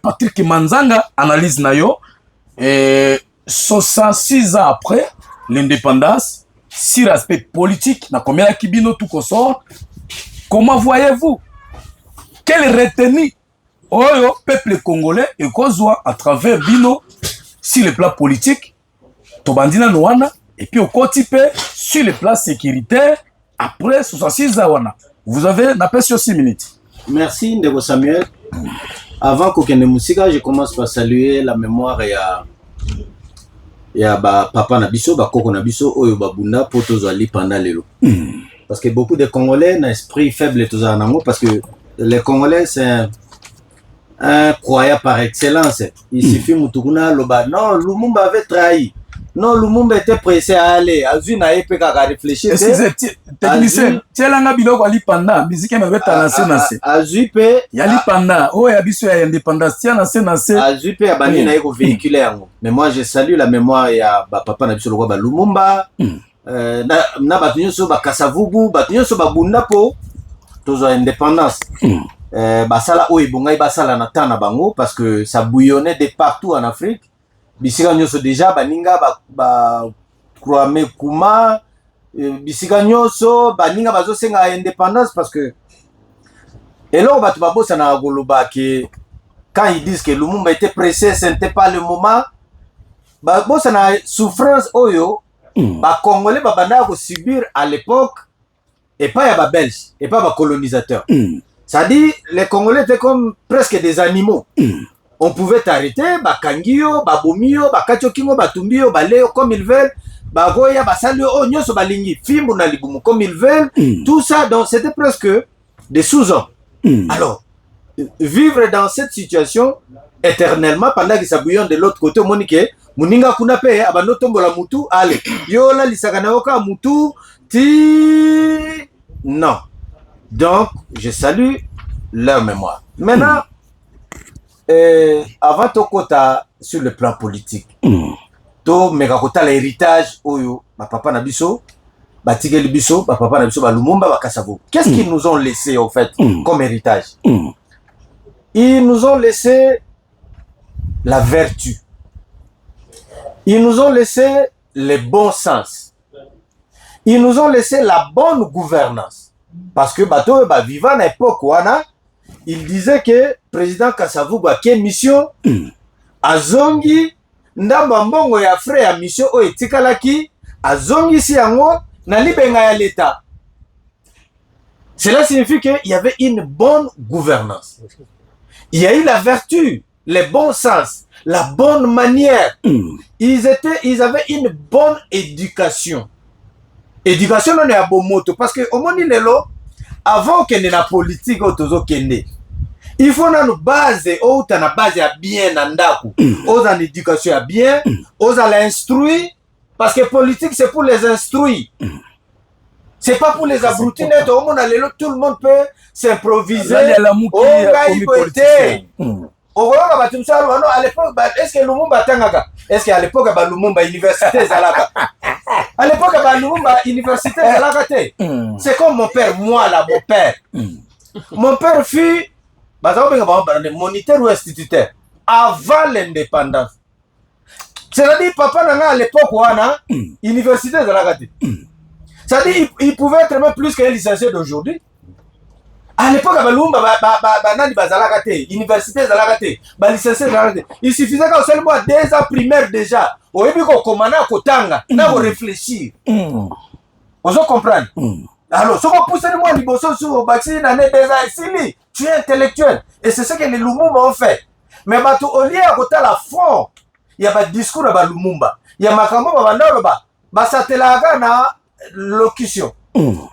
Patrick Manzanga analyse nayo 66 ans après l'indépendance, sur l'aspect politique, na combien de kibino tout sort. Comment voyez-vous? Quelle retenue au peuple congolais et kozwa à travers bino sur le plan politique, tobandina noana et puis au quotidien sur le plan sécuritaire après 66 ans. Vous avez n'a pas sur 6 minutes. Merci Ndego Samuel. Avant qu'aucune musique, je commence par saluer la mémoire ya ba papa na biso ba koko na biso oyo babunda po tozali pendant lelo. Parce que beaucoup de Congolais n'ont esprit faible tozala nango parce que les Congolais c'est un croyant par excellence. Il suffit mutukuna loba non Lumumba avait trahi. Non, Lumumba était pressé à aller. Azui na epeka ka réfléchir. Technicien, tielanga biloko ali panda, musique me beta lancer nase. Azui pe yali panda, oh ya biso ya indépendance, tia nase. Azui pe abandi na eko véhiculer yango. Mais moi je salue la mémoire ya ba papa na biso lokwa ba Lumumba. Na batu nyonso ba Kasavubu, batu nyonso ba bunda po tozo indépendance. Basala oyo bongai basala na tana bango parce que ça bouillonnait de partout en Afrique. Bisika nyonso déjà baninga ba Kwame Nkrumah, bisika nyonso baninga bazosenga indépendance parce que alors batu babosa na goloba que quand ils disent que Lumumba était pressé, ce n'était pas le moment. Babosa na souffrance oyo ba Congolais babanda ko subir à l'époque et pas ya ba Belge et pas ba colonisateur. Ça dit les Congolais étaient comme presque des animaux. On pouvait t'arrêter, bakangio, babomio, bakachokimo, batumbio, baleo comme ils veulent, bagoya, basalio, oh nyoso balingi, fimbu na libumu comme ils veulent, tout ça, donc c'était presque des sous-hommes. Alors, vivre dans cette situation éternellement pendant que ça bouillonne de l'autre côté, monique, muninga kunape, abanotombo la mutu, allez, yola lisaganaoka mutu, ti, non. Donc, je salue leur mémoire. Maintenant, avant to kota sur le plan politique to meka kota l'héritage oyo ba papa na biso ba tigeli biso ba papa na biso ba Lumumba ba Kasavubu. Qu'est-ce qu'ils nous ont laissé en fait comme héritage? Ils nous ont laissé la vertu, ils nous ont laissé le bon sens, ils nous ont laissé la bonne gouvernance parce que bato ba vivant à l'époque wana il disait que président Kasavubu a quelle mission azongi ndamba mbongo ya frais ya mission o etikalaki azongi si yango na libenga ya l'état. Cela signifie qu'il y avait une bonne gouvernance. Il y a eu la vertu, le bon sens, la bonne manière. Ils avaient une bonne éducation. Éducation non est à bon moto parce que au moins lelo avant que la politique autozo kende il faut na base ou ta na base ya bien na ndaku aux en éducation ya bien aux à l'instruire parce que politique c'est pour les instruire, c'est pas pour les abrutir. Tout le monde peut s'improviser. Oh il peut être à l'époque est-ce que Lumumba tangaka, est-ce qu'à l'époque Lumumba université zalaka à l'époque Lumumba université zalaka te. C'est comme mon père, moi là mon père mon père fut moniteur ou instituteur avant l'indépendance. C'est-à-dire papa nanga à l'époque wana université zalaka te. C'est-à-dire il pouvait être même plus qu'un licencié d'aujourd'hui. À l'époque, il suffisait qu'au seul mois 2 ans primaire déjà. Au début, on commandait à Kotanga, on réfléchir. On se comprend. Alors, si on pousse le mois liboso sur le vaccin, tu es intellectuel. Et c'est ce que les Lumumba ont fait. Mais au lieu de la fond, il y a un discours de Lumumba. Il y a un makambo de satelaga na locution.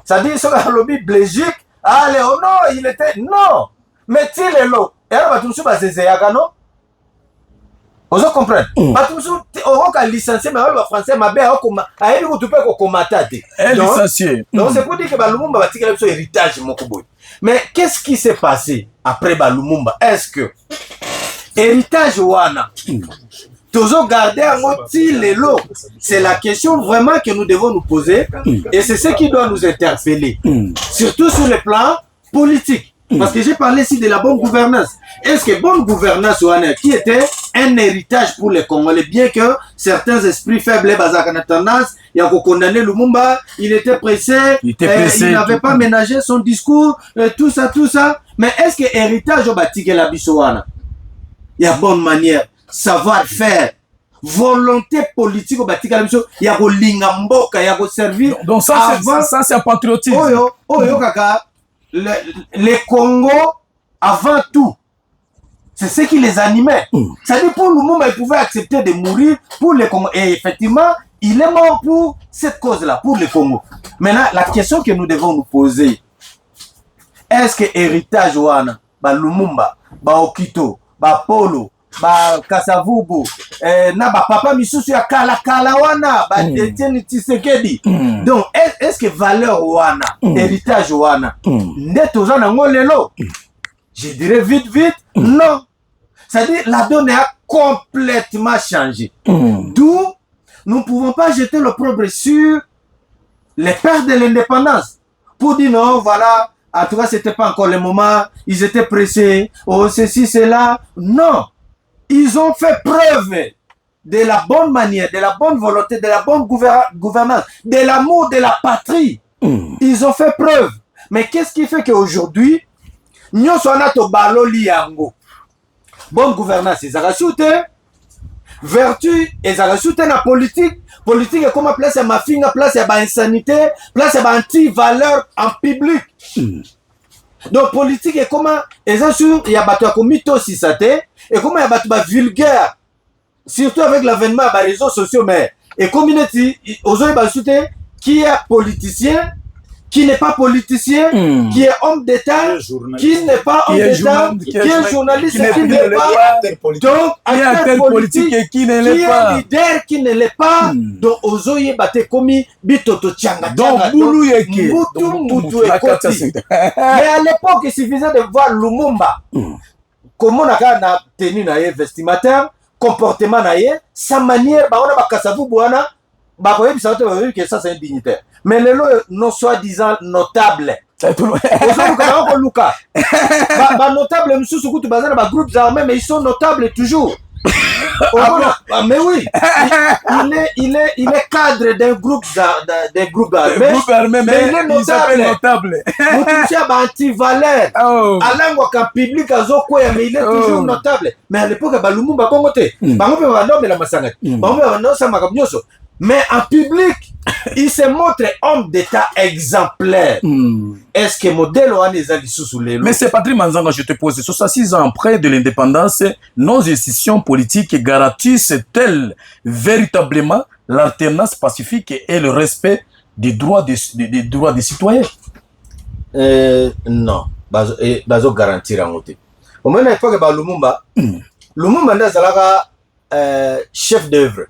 Ça dit, que le lobby Belgique. Allez, oh non, il était... Non. Mais tu es là. Et alors, tu es non? On se comprend. On a licencié, mais on a français, ma belle, on a licencié. Donc, c'est pour dire que Lumumba va tirer son héritage. Mais qu'est-ce qui s'est passé après Lumumba? Est-ce que héritage wana toujours garder un moti lelo? C'est la question vraiment que nous devons nous poser et c'est ce qui doit nous interpeller, surtout sur le plan politique. Parce que j'ai parlé ici de la bonne gouvernance. Est-ce que bonne gouvernance, qui était un héritage pour les Congolais, bien que certains esprits faibles, bazakana tendance, il a condamné Lumumba, il était pressé, il n'avait pas ménagé son discours, tout ça. Mais est-ce que héritage au bâti que la bisoana? Il y a bonne manière, savoir-faire, volonté politique au bâti que la bisoana, il y a l'ingamboka, il y a servir. Donc ça, c'est un patriotisme. Oyo kaka, les Congo, avant tout, c'est ce qui les animait. C'est-à-dire pour Lumumba, il pouvait accepter de mourir pour les Congo. Et effectivement, il est mort pour cette cause-là, pour les Congo. Maintenant, la question que nous devons nous poser, est-ce que héritage wana, ba Lumumba, ba Okito, ba Polo, ba Kasavubu, na ba papa misusu ya kala wana, ba Etienne Tshisekedi. Donc, est-ce que valeur wana, héritage wana, neto zana ngolelo? Je dirais vite, non. C'est-à-dire, la donne a complètement changé. D'où, nous ne pouvons pas jeter le l'opprobre sur les pères de l'indépendance. Pour dire non, voilà, en tout cas, ce n'était pas encore le moment, ils étaient pressés, oh, ceci, cela. Non. Ils ont fait preuve de la bonne manière, de la bonne volonté, de la bonne gouvernance, de l'amour de la patrie. Ils ont fait preuve. Mais qu'est-ce qui fait qu'aujourd'hui, nous sommes au balo liango? Bonne gouvernance, ils ont rajouté. Vertu, ils ont rajouté la politique. Politique est comme place à ma fille, place à l'insanité, place à anti-valeur en public. Donc, politique est comme, ils ont sur, il y a battu à comito si ça t'est, et comme il y a battu vulgaire, surtout avec l'avènement des réseaux sociaux, mais, et comme il est, aux autres, qui est politicien, qui n'est pas politicien, qui est homme d'État, qui n'est pas homme d'État, qui est journaliste, qui n'est pas, donc acteur politique et qui ne l'est pas, leader qui ne l'est pas, donc ozoye bate komi bitoto tchanga, donc boulou yeke, mutu ekoti. Mais à l'époque, il suffisait de voir Lumumba, comment on a tenu na ye vestimentaire, comportement na ye, sa manière, bah on a bakasavu buana, bah vous savez que ça c'est un dignitaire. Mais les lois non soi-disant notables. C'est tout. Notables, monsieur Soukou, groupes armés, mais ils sont notables toujours. Mais oui, il est cadre d'un groupe armé, mais il est notable. Vous touchez à anti-valeur. À public, mais il est toujours notable. Mais à l'époque, Lumumba Bongote, mais en public, il se montre homme d'État exemplaire. Est-ce que modèle ou mais c'est Patrick Manzanga, je te pose 66 ans après de l'indépendance, nos institutions politiques garantissent-elles véritablement l'alternance pacifique et le respect des droits des citoyens? Non, bazo garantir en côté. Au moins à l'époque Lumumba, Lumumba n'a chef d'œuvre.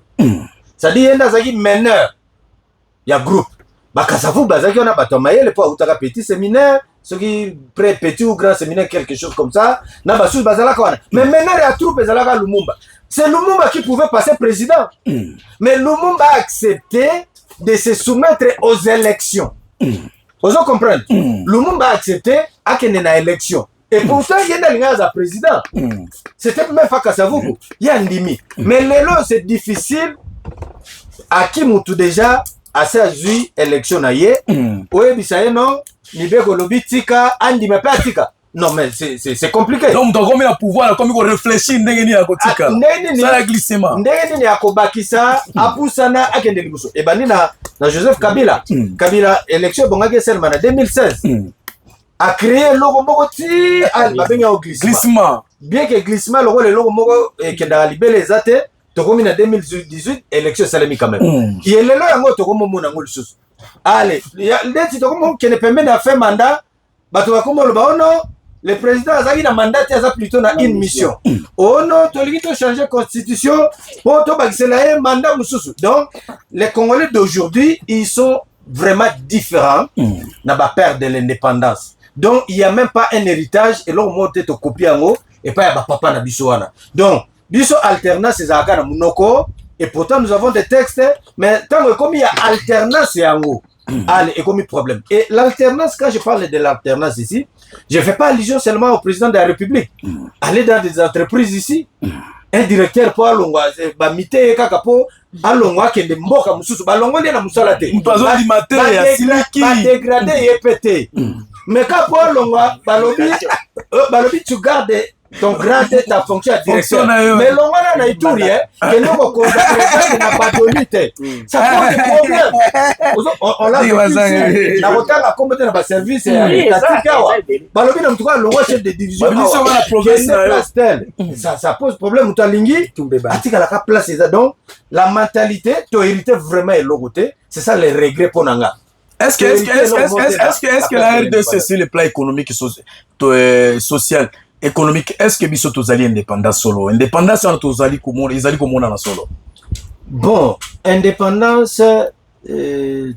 C'est-à-dire qu'il y a meneur. Il y a groupe. Bakasavu, il y a un petit séminaire, ceux qui petit ou grand séminaire, quelque chose comme ça. Mais meneur, il y a troupe, Lumumba. C'est Lumumba qui pouvait passer président. Mais Lumumba a accepté de se soumettre aux élections. Vous comprenez? Lumumba a accepté à qu'il y ait une élection. Et pourtant, il y a un président. C'était même pas Kasavubu. Il y a un demi. Mais les lois, c'est difficile. À qui moutou déjà à sa élection naie oui bisaye non ni beko lobitika andi mepatika non mais c'est compliqué donc combien de pouvoir comme il réfléchir ndenge ni akotika ça la glissement ndenge ni akobakisa apusana akende libuso et bani na Joseph Kabila Kabila élection bongaki seulement en 2016 a créé logo moko ti al babenga au glissement bien que glissement logo le logo moko que dans libérer les athées. Tokomi na 2018 élection salami quand même. Qui est là yango tokomo mona ngol susu. Allez, ndeti tokomo kene pembe na fait mandat, bato bakomo lo baono, le président azaki na mandat ya plutôt na une mission. Oh non, toliki to changer constitution, pour to bakisela mandat mususu. Donc les Congolais d'aujourd'hui, ils sont vraiment différents na ba père de l'indépendance. Donc il y a même pas un héritage et l'on monte to copier yango et pas ya ba papa na biso wana. Donc biso alternance ezalaka na munoko et pourtant nous avons des textes mais tant que comme il y a alternance yango allez et comme problème et l'alternance quand je parle de l'alternance ici Je ne fais pas allusion seulement au président de la République. Aller dans des entreprises ici, un directeur pour alongwa mité kaka po alongwa kende mboka mususu balongwa na musala te mutazo di mate ya siliki ba dégrader yepete mais ka po alongwa balobi tu gardes ton grade ta fonction à directeur mais longwa na ituri kende ko condamner na patronité ça pose des problèmes on l'a vu na kotanga combattre na ba service étatique awa balobi na mtuka longwa chef de division ça pose problème utalingi atika la place donc la mentalité tu hérité vraiment et logoté c'est ça les regrets pour nanga. Est-ce que la RDC sur le plan économique et social économique est-ce que biso tozali indépendance solo indépendance na tozali komona ezali komona na solo bon indépendance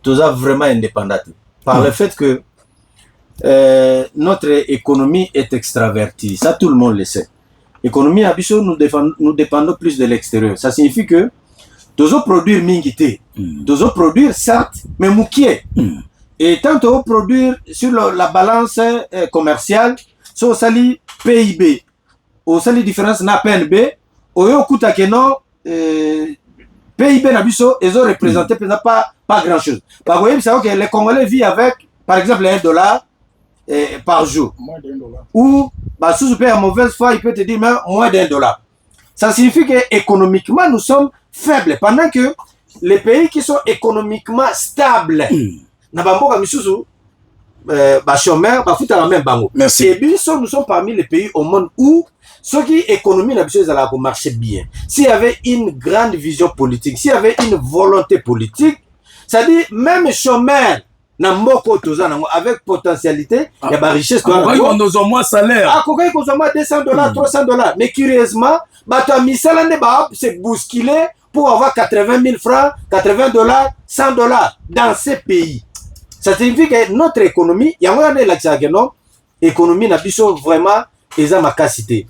toza vraiment indépendante par le fait que notre économie est extravertie, ça tout le monde le sait. L'économie à biso nous dépendons plus de l'extérieur. Ça signifie que tozo produire mingité, tozo produire certes mais moukié. Et tant on produire sur la balance commerciale so sali PIB au sali différence na PNB au yo kuta que non PIB na biso ils ont représenté pas grand chose. Par exemple, c'est que les Congolais vivent avec par exemple $1 par jour. Moins $1. Ou bah sous super mauvaise foi il peut te dire même moins $1. Ça signifie que économiquement nous sommes faibles pendant que les pays qui sont économiquement stables na bamboka misusu ba chômeur ba futa la même bango. Merci. Et bien nous sommes parmi les pays au monde où ceux qui économie na biso ezala ko marcher bien. S'il y avait une grande vision politique, s'il y avait une volonté politique, ça dit même chômeur na mboko toza nango avec potentialité ya ba richesse to na on nous au moins salaire akokai ko zama $200 $300 mais curieusement bato misala ne ba se bousculer pour avoir 80 000 francs $80 $100 dans ces pays. Ça signifie que notre économie yango na la non économie na biso vraiment eza makasité.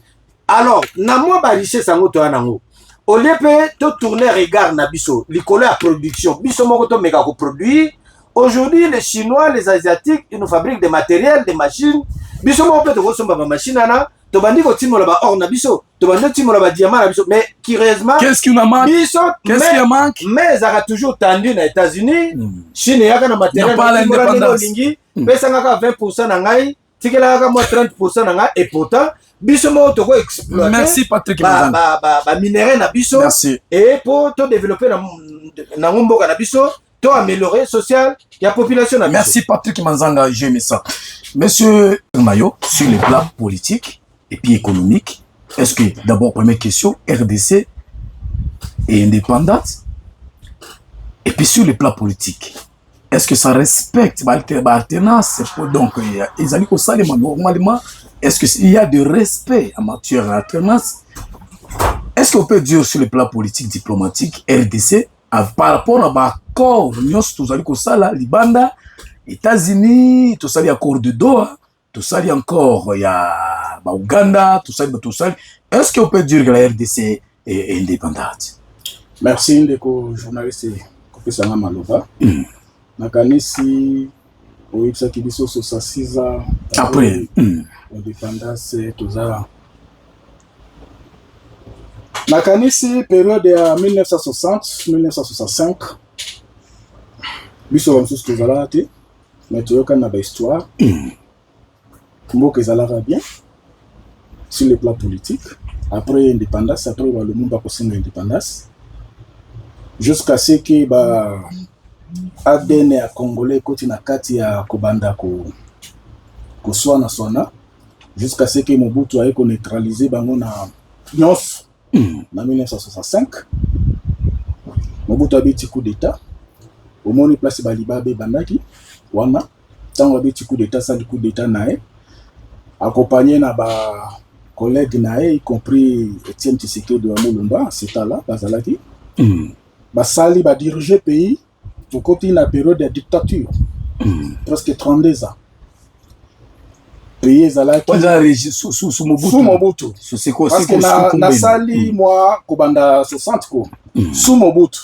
Alors na mo ba richesse sango to nango au lieu de tourner regard na biso likolo ya production biso moko to meka ko produire. Aujourd'hui, les Chinois, les Asiatiques, ils nous fabriquent des matériels, des machines. Biso mo peut te ressemble à machine ana. To bandi ko timo la ba or na biso. To bandi timo la ba diamant na biso. Mais curieusement, qu'est-ce qui nous manque? Qu'est-ce qui manque? Mais ça a toujours tendu aux États-Unis. Chine yaka na matériel. N'a pas l'indépendance. Pesa ngaka 20% na ngai, tikela ngaka mo 30% na ngai et pourtant biso mo to ko exploiter. Merci Patrick Manzanga. Ba minerai na biso. Merci. Et pour to développer na ngomboka na biso. Améliorer social la population. Merci Patrick Manzanga, j'ai aimé ça. Monsieur Mayo, sur le plan politique et puis économique, est-ce que d'abord, première question, RDC est indépendante? Et puis sur le plan politique, est-ce que ça respecte l'alternance? Donc, ils allaient au salaire normalement. Est-ce qu'il y a de respect en matière d'alternance? Est-ce qu'on peut dire sur le plan politique, diplomatique, RDC, par rapport à l'accord, nous avons Libanda, États-Unis, tout ça, il y a accord de Doha, tout ça, il y a encore, il y a Ouganda, tout ça. Est-ce qu'on peut dire que la RDC est indépendante? Merci, Ndeko, journaliste Kopesanga Maloba. Nakanisi, au Ipsakibiso, sur sa 6 ans, après, indépendance, tout ça. Nakanisi, période de 1960-1965, biso wamsusu tozalaka te mais toyoka na bahistoire mboka ezalaka bien sur le plan politique après indépendance après balumumba kosenga indépendance jusqu'à ce que ba ADN ya congolais ekoti na kati ya kobanda koswana jusqu'à ce que Mobutu aye koneutraliser bango na nyonso na 1965 Mobutu abeti coup d'état au moni place balibabe bandaki wana tango abeti coup d'état ça du coup d'état nae accompagné na ba collègues nae y compris Etienne Tshisekedi de Mulumba c'est là bazalaki basali ba diriger pays au côté na période de dictature presque 32 ans pays ezalaki sous Mobutu c'est quoi parce que na sali moi kobanda 60 ko sous Mobutu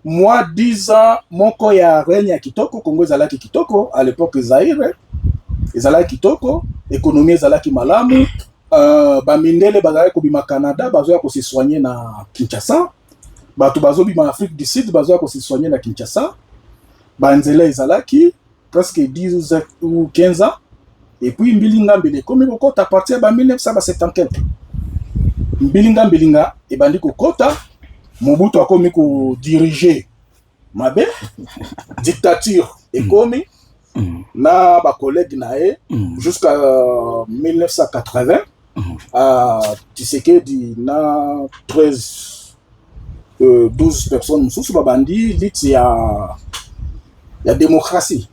moi 10 ans moko ya règne ya kitoko Congo ezalaki kitoko à l'époque Zaire ezalaki kitoko, économie ezalaki malamu, bamindele bazalaki kobima Canada, bazoya ko se soigner na Kinshasa, bato bazobima Afrique du Sud, bazoya ko se soigner na Kinshasa, banzela ezalaki presque 10 ou 15 ans, et puis mbilinga mbele komi kokota à partir de 1970. Mbilinga ebandi kokota, Mobutu akomi ko diriger mabe, dictature ekomi, na ba collègue nae jusqu'à 1980 Tshisekedi na 12 personnes mususu babandi liti ya démocratie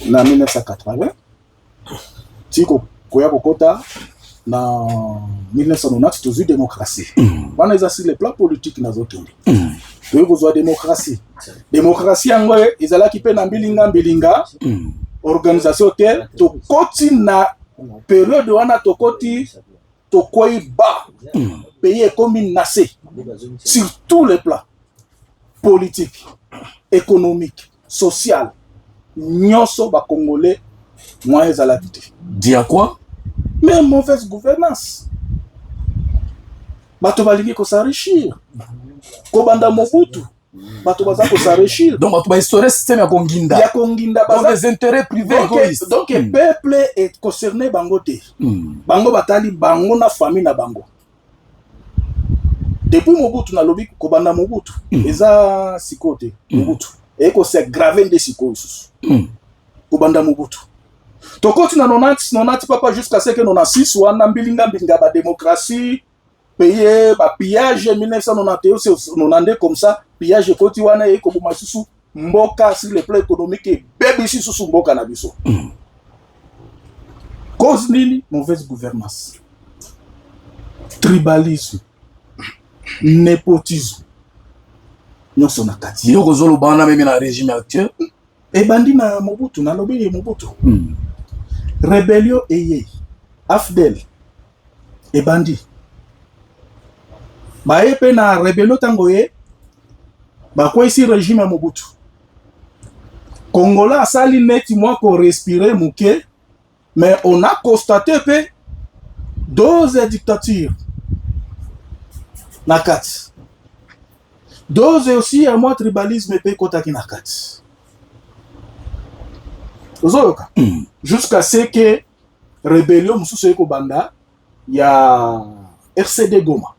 na 1980 tiko koya kokota na 1990 tozu démocratie wana eza sur le plan politique nazokende toyo kozwa démocratie yango ezalaki pe na mbilinga organisation te tokoti na période wana tokoti tokoyi ba pays ekomi nase sur tous les plans politique, économique, social, nyonso ba congolais moi ezalaki te. Dis à quoi? Mais mauvaise gouvernance. Bato balingi ko s'enrichir. Kobanda Mobutu. Bato baza ko s'enrichir. Donc bato ba instaurer système ya konginda. Ya konginda baza des intérêts privés égoïstes. Donc le peuple est concerné bango te. Bango batali bango na famille na bango. Depuis Mobutu na lobi kobanda Mobutu. Eza sikote Mobutu. Et ko se graver des sikosus. Kobanda Mobutu. Tokoti na 90 papa jusqu'à ce que 96 wana mbilinga ba démocratie payer ba pillage 1991 90 comme ça pillage koti wana eko boma susu mboka sur le plan économique et bébé susu mboka na biso. Cause nini? Mauvaise gouvernance, tribalisme, népotisme. Nyonso na kati yo kozolo bana même na régime actuel et bandi na Mobutu na lobi Mobutu. Rébellion eye Afdel et bandi baye pe na rébellion tango ye ba kwa ici régime ya Mobutu Congolais asali neti moi ko respirer muke, mais on a constaté pe 12 dictatures na kati 12 aussi à moi tribalisme pe kotaki na kati ozoyoka jusqu'à ce que rébellion mususu eko banda ya RCD Goma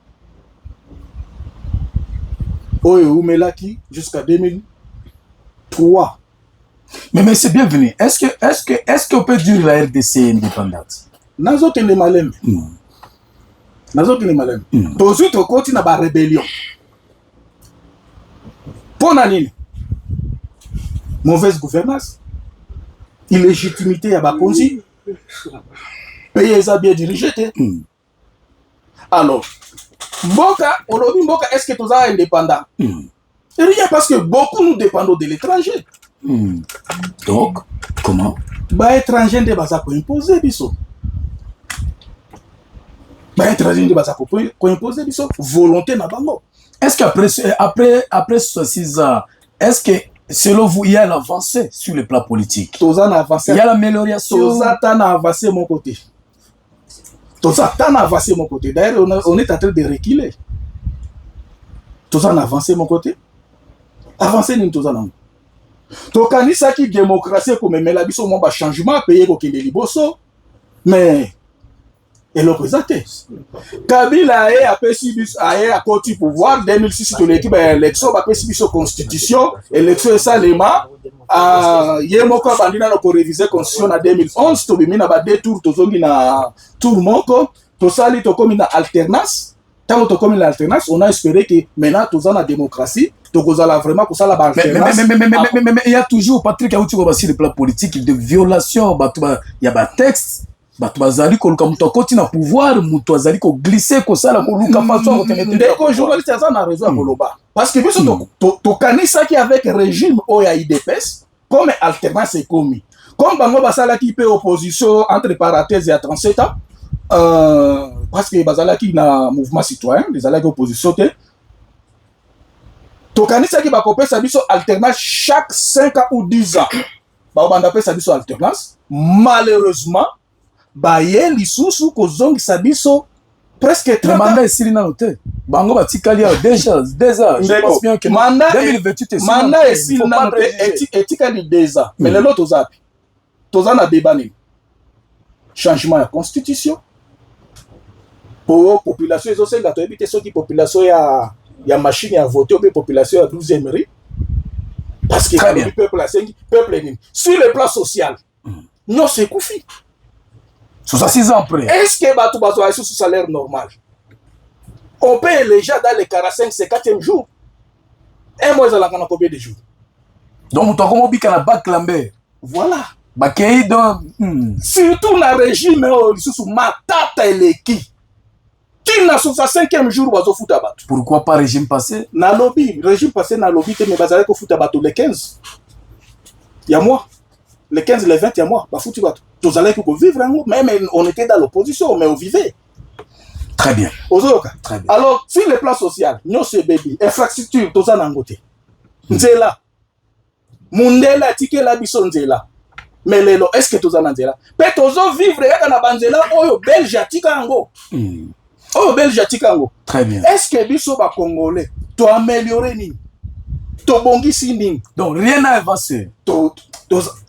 oyo umelaki jusqu'à 2003. Mais c'est bienvenu. Est-ce qu'on peut dire la RDC indépendante? Nazokende malem. Nazokende malem. Tozu tokoti na ba rébellion. Pona nini? Mauvaise gouvernance, illégitimité ya bakonzi, pays eza bien dirigé te. Alors, mboka, olobi mboka, est-ce que toza indépendant? Rien, parce que beaucoup nous dépendons de l'étranger. Donc, comment? Ba étranger de baza ko imposer biso. Ba étranger de baza ko imposer biso volonté na bango. Est-ce qu'après 66 ans, est-ce que selon vous, il y a l'avancée sur le plan politique? Il y a l'amélioration. Toza tana avancé mon côté. Toza tana avancé mon côté. D'ailleurs, on est en train de reculer. Toza na avancé mon côté. Avancé ni toza nango. Tokanisa ki démocratie comme memela biso mo ba changement payer ko kende liboso. Mais et le présenté. Kabila est à Pessibus à côté pouvoir 2006 de l'équipe élection ba Pessibus constitution élection salema yemoko bandina no ko réviser constitution na 2011 to bimina ba deux tours tozongi na tour moko to sali to komi na alternance tant to komi na alternance on a espéré que maintenant tous en démocratie to kozala vraiment ko sala ba alternance mais il y a toujours Patrick Aouti ko sur le plan politique de violation il y a ba texte bato bazali ko luka muto koti na pouvoir muto azali ko glisser ko sala ko luka façon ko tenete ndeko journaliste ça na raison koloba parce que biso to kanisa ki avec régime oya IDPS comme alternance commis comme bango basala ki pe opposition entre parenthèses à 37 ans parce que bazala ki na mouvement citoyen les ala ki opposition te to kanisa ki ba kopesa biso alternance chaque 5 ans ou 10 ans baobanda pesa biso alternance malheureusement baye lisusu kozongisa biso presque 30 mandat esili nano te bango batikali ya déjà je pense bien que mandat 2028 mandat esili nano te etikali 2 ans mais lelo tozapi toza na débat nini changement ya constitution po population ezosenga toyebi te soki population ya machine ya vote ou bien population ya 12e riz parce que le peuple asengi peuple nini sur le plan social nyonso ekufi 66 ans après. Est-ce que bato bazwa sous salaire normal? On paye les gens dans les 45 50e jour. Un mois ça la combien de jours? Donc on comment bika na bac Lambert. Voilà. Bakei dans surtout na régime sous matata eleki. Qui na 65e jour bazo futa bato. Pourquoi pas régime passé? Na lobby, régime passé na lobby te mais bazale ko futa bato le 15. Ya moi. Le 15, le 20, il y a moi. Bah, foutu, tous allez vivre, même on était dans l'opposition, mais on vivait. Très bien. Très bien. Alors, sur le plan social, nous sommes baby, infrastructure, tous en angoté. Nzela. Mundela, tike la bison nzela. Mais lelo, est-ce que tous en nzela? Peut tous vivre, il y a un nzela, oh, belge, tika ango. Oh, belge, tika ango. Très bien. Est-ce que biso ba congolais, tu améliorer ni? Tu bongisi ni? Donc, rien n'a avancé.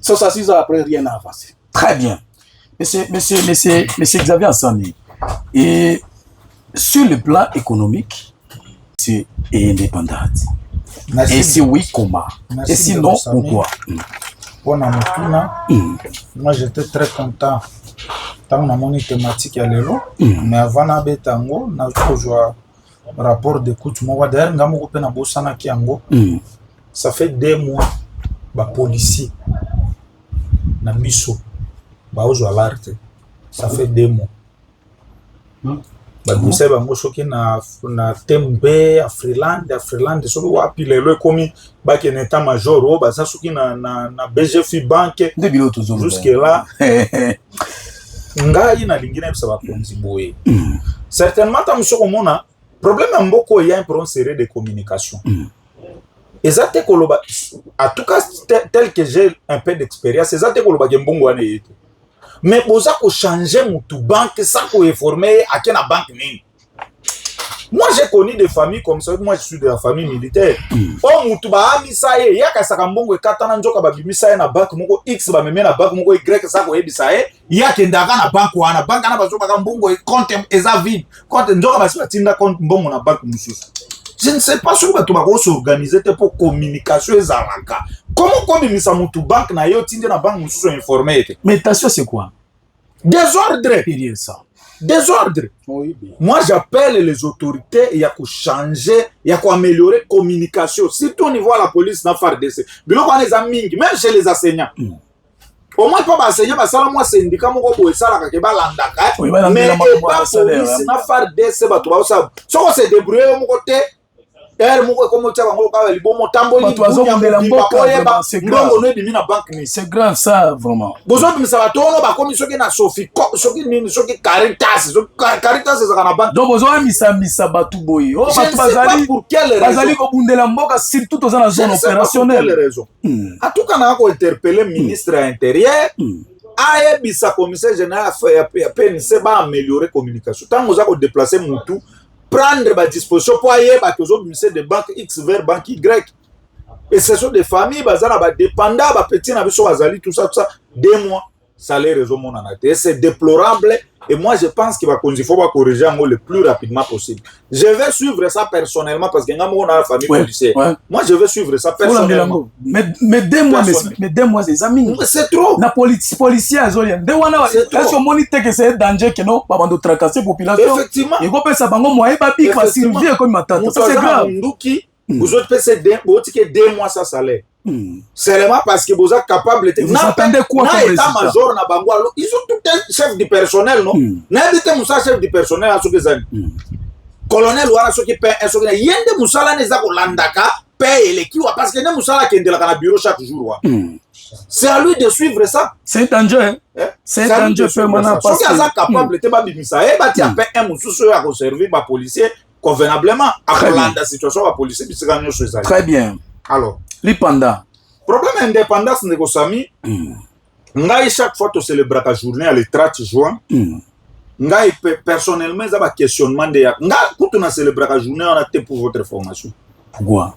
66 ans après, rien n'a avancé. Très bien. Monsieur Xavier Assani, et sur le plan économique, c'est indépendant. Et si oui, comment? Et sinon, pourquoi? Moi, j'étais très content. Tant que mon thématique est là, mais avant d'aller tango, na toujours rapport d'écoute. Moi, d'ailleurs, ngamu ko pena bosana kiango. Ça fait 2 mois, ba policier. Na biso ba ozo alerte ça fait 2 mois ba dise bango soki na tembe a Freeland soki wapi lelo komi ba ke état major o ba soki na BGF banque de biloto zo jusque là ngai na lingina bisa ba konzi boye certainement tam soko mona problème mboko il y a un problème serré de communication. Ezate koloba, en tout cas tel que j'ai un peu d'expérience, ezate koloba gembongo ane yeto. Mais boza ko changer mutu banque ça ko informer à quelle banque nini. Moi j'ai connu des familles comme ça, moi je suis de la famille militaire. Oh mutu ba amisa ye yaka saka mbongo ekatana njoka ba bimisa ye na banque moko X ba meme na banque moko Y ça ko yebisa ye yake ndaka na banque wana banque na bazo ba mbongo compte eza vide. Compte njoka ba sima tinda compte mbongo na banque mususu. Je ne sais pas si tu vas s'organiser pour communication et zalaka. Comment communiquer mutu banque na yo tinde na banque mususu informé? Mais attention c'est quoi? Désordre. Ça. Désordre. Oui. Moi j'appelle les autorités et il y a qu'à changer, il y a qu'à améliorer la communication. Surtout au niveau de la police na FARDC. Biloko les amis, même chez les enseignants. Au moins pas enseignant parce que moi syndicat moko boye sala ka ke balandaka. Mais pas police na FARDC ba to ba sa. Soko se débrouiller moko te. C'est grave ça vraiment. Donc besoin misa batu boy. Oh pour quelle surtout dans la zone opérationnelle. En tout cas, on a interpellé le ministre de l'Intérieur. Bisa commissaire général a améliorer la communication. Tant que vous avez déplacé Moutou, prendre ma disposition pour aller aux autres ministères de banque X vers banque Y. Et ce sont des familles, dépendants, petits, tout ça, 2 mois, salaire raison mon anaté. C'est déplorable. Et moi, je pense qu'il faut corriger le plus rapidement possible. Je vais suivre ça personnellement parce que nous avons la famille policière. Moi, je vais suivre ça personnellement. Mais 2 mois, mais 2 mois, des amis. C'est trop. La policier, est-ce que monite que c'est danger que non, pas de tracasser la population. Effectivement. Et qu'on ça bango moi pas pique parce qu'il vient comme ma tante. Ça c'est grave. Vous autres PC 2 mois ça salaire. Seulement parce que vous êtes capable de... Vous attendez quoi comme état-major na bango ils ont tout un chef du personnel non n'habite musa chef du personnel à ce que ça colonel ou à ce qui paie un ce que yende musala neza ko landaka paye les qui parce que ne musala kende la kana bureau chaque jour c'est à lui de suivre ça. C'est un danger. C'est un danger permanent parce que ça capable de ba bimisa e ba ti paie un mususu à conserver ba policier convenablement à la situation ba policier bisika nyo ça. Très bien. Alors Lipanda, problème indépendance ndeko Sami ngai chaque fois to célébrer la journée le 30 juin ngai personnellement ça va questionnement de ngai kutu na célébrer la journée on a été pour votre formation. Pourquoi?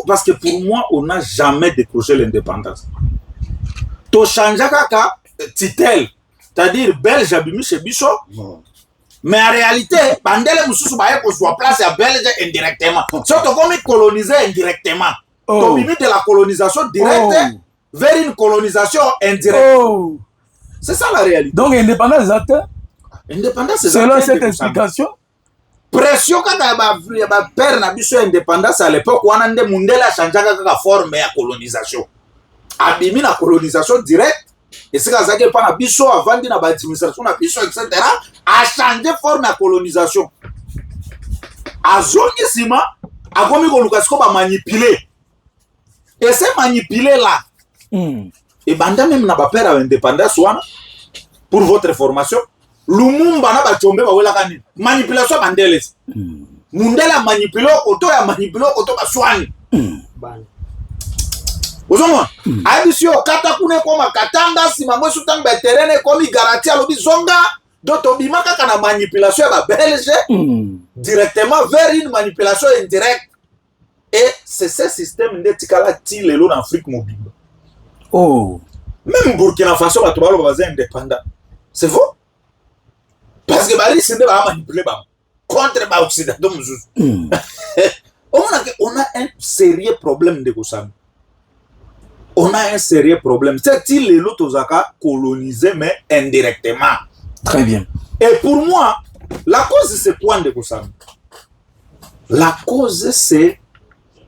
Parce que pour moi on n'a jamais décroché l'indépendance. To chanja kaka titel, c'est-à-dire belge abimi chez biso. Mais en réalité, bandele mususu baye ko soit place à belge indirectement. Surtout comme colonisé indirectement. To bimi de la colonisation directe vers une colonisation indirecte. C'est ça la réalité. Donc indépendance exacte. Indépendance selon cette explication. Pression kaka ba père na biso indépendance à l'époque wana nde mundela chanjaka kaka forme ya colonisation. Abimi na colonisation directe. Et c'est ça que pas biso avant na ba administration na biso etc. a changé forme de colonisation. A zongi sima a komi ko lukasko ba manipuler. Et c'est manipuler là. Et banda même na ba père indépendance wana pour votre formation. Lumumba na ba chombe ba wela kani. Manipulation bandele. Mundela manipulo auto ya manipulo auto ba swani. Ozongo abisio kata kune koma katanga simangwe sutanga terrain komi garantie alobi zonga doto bimaka kana manipulation ya ba belge directement vers une manipulation indirecte et c'est ce système ndetikala ti lelo en Afrique mobile. Même Burkina Faso ba tobalo ba indépendant. C'est faux. Parce que bali c'est ba manipuler ba contre ba occidentaux mususu. On a un sérieux problème de Kosam. On a un sérieux problème. C'est-il les Lotozaka colonisés, mais indirectement. Très bien. Et pour moi, la cause, c'est quoi de Kosam? La cause, c'est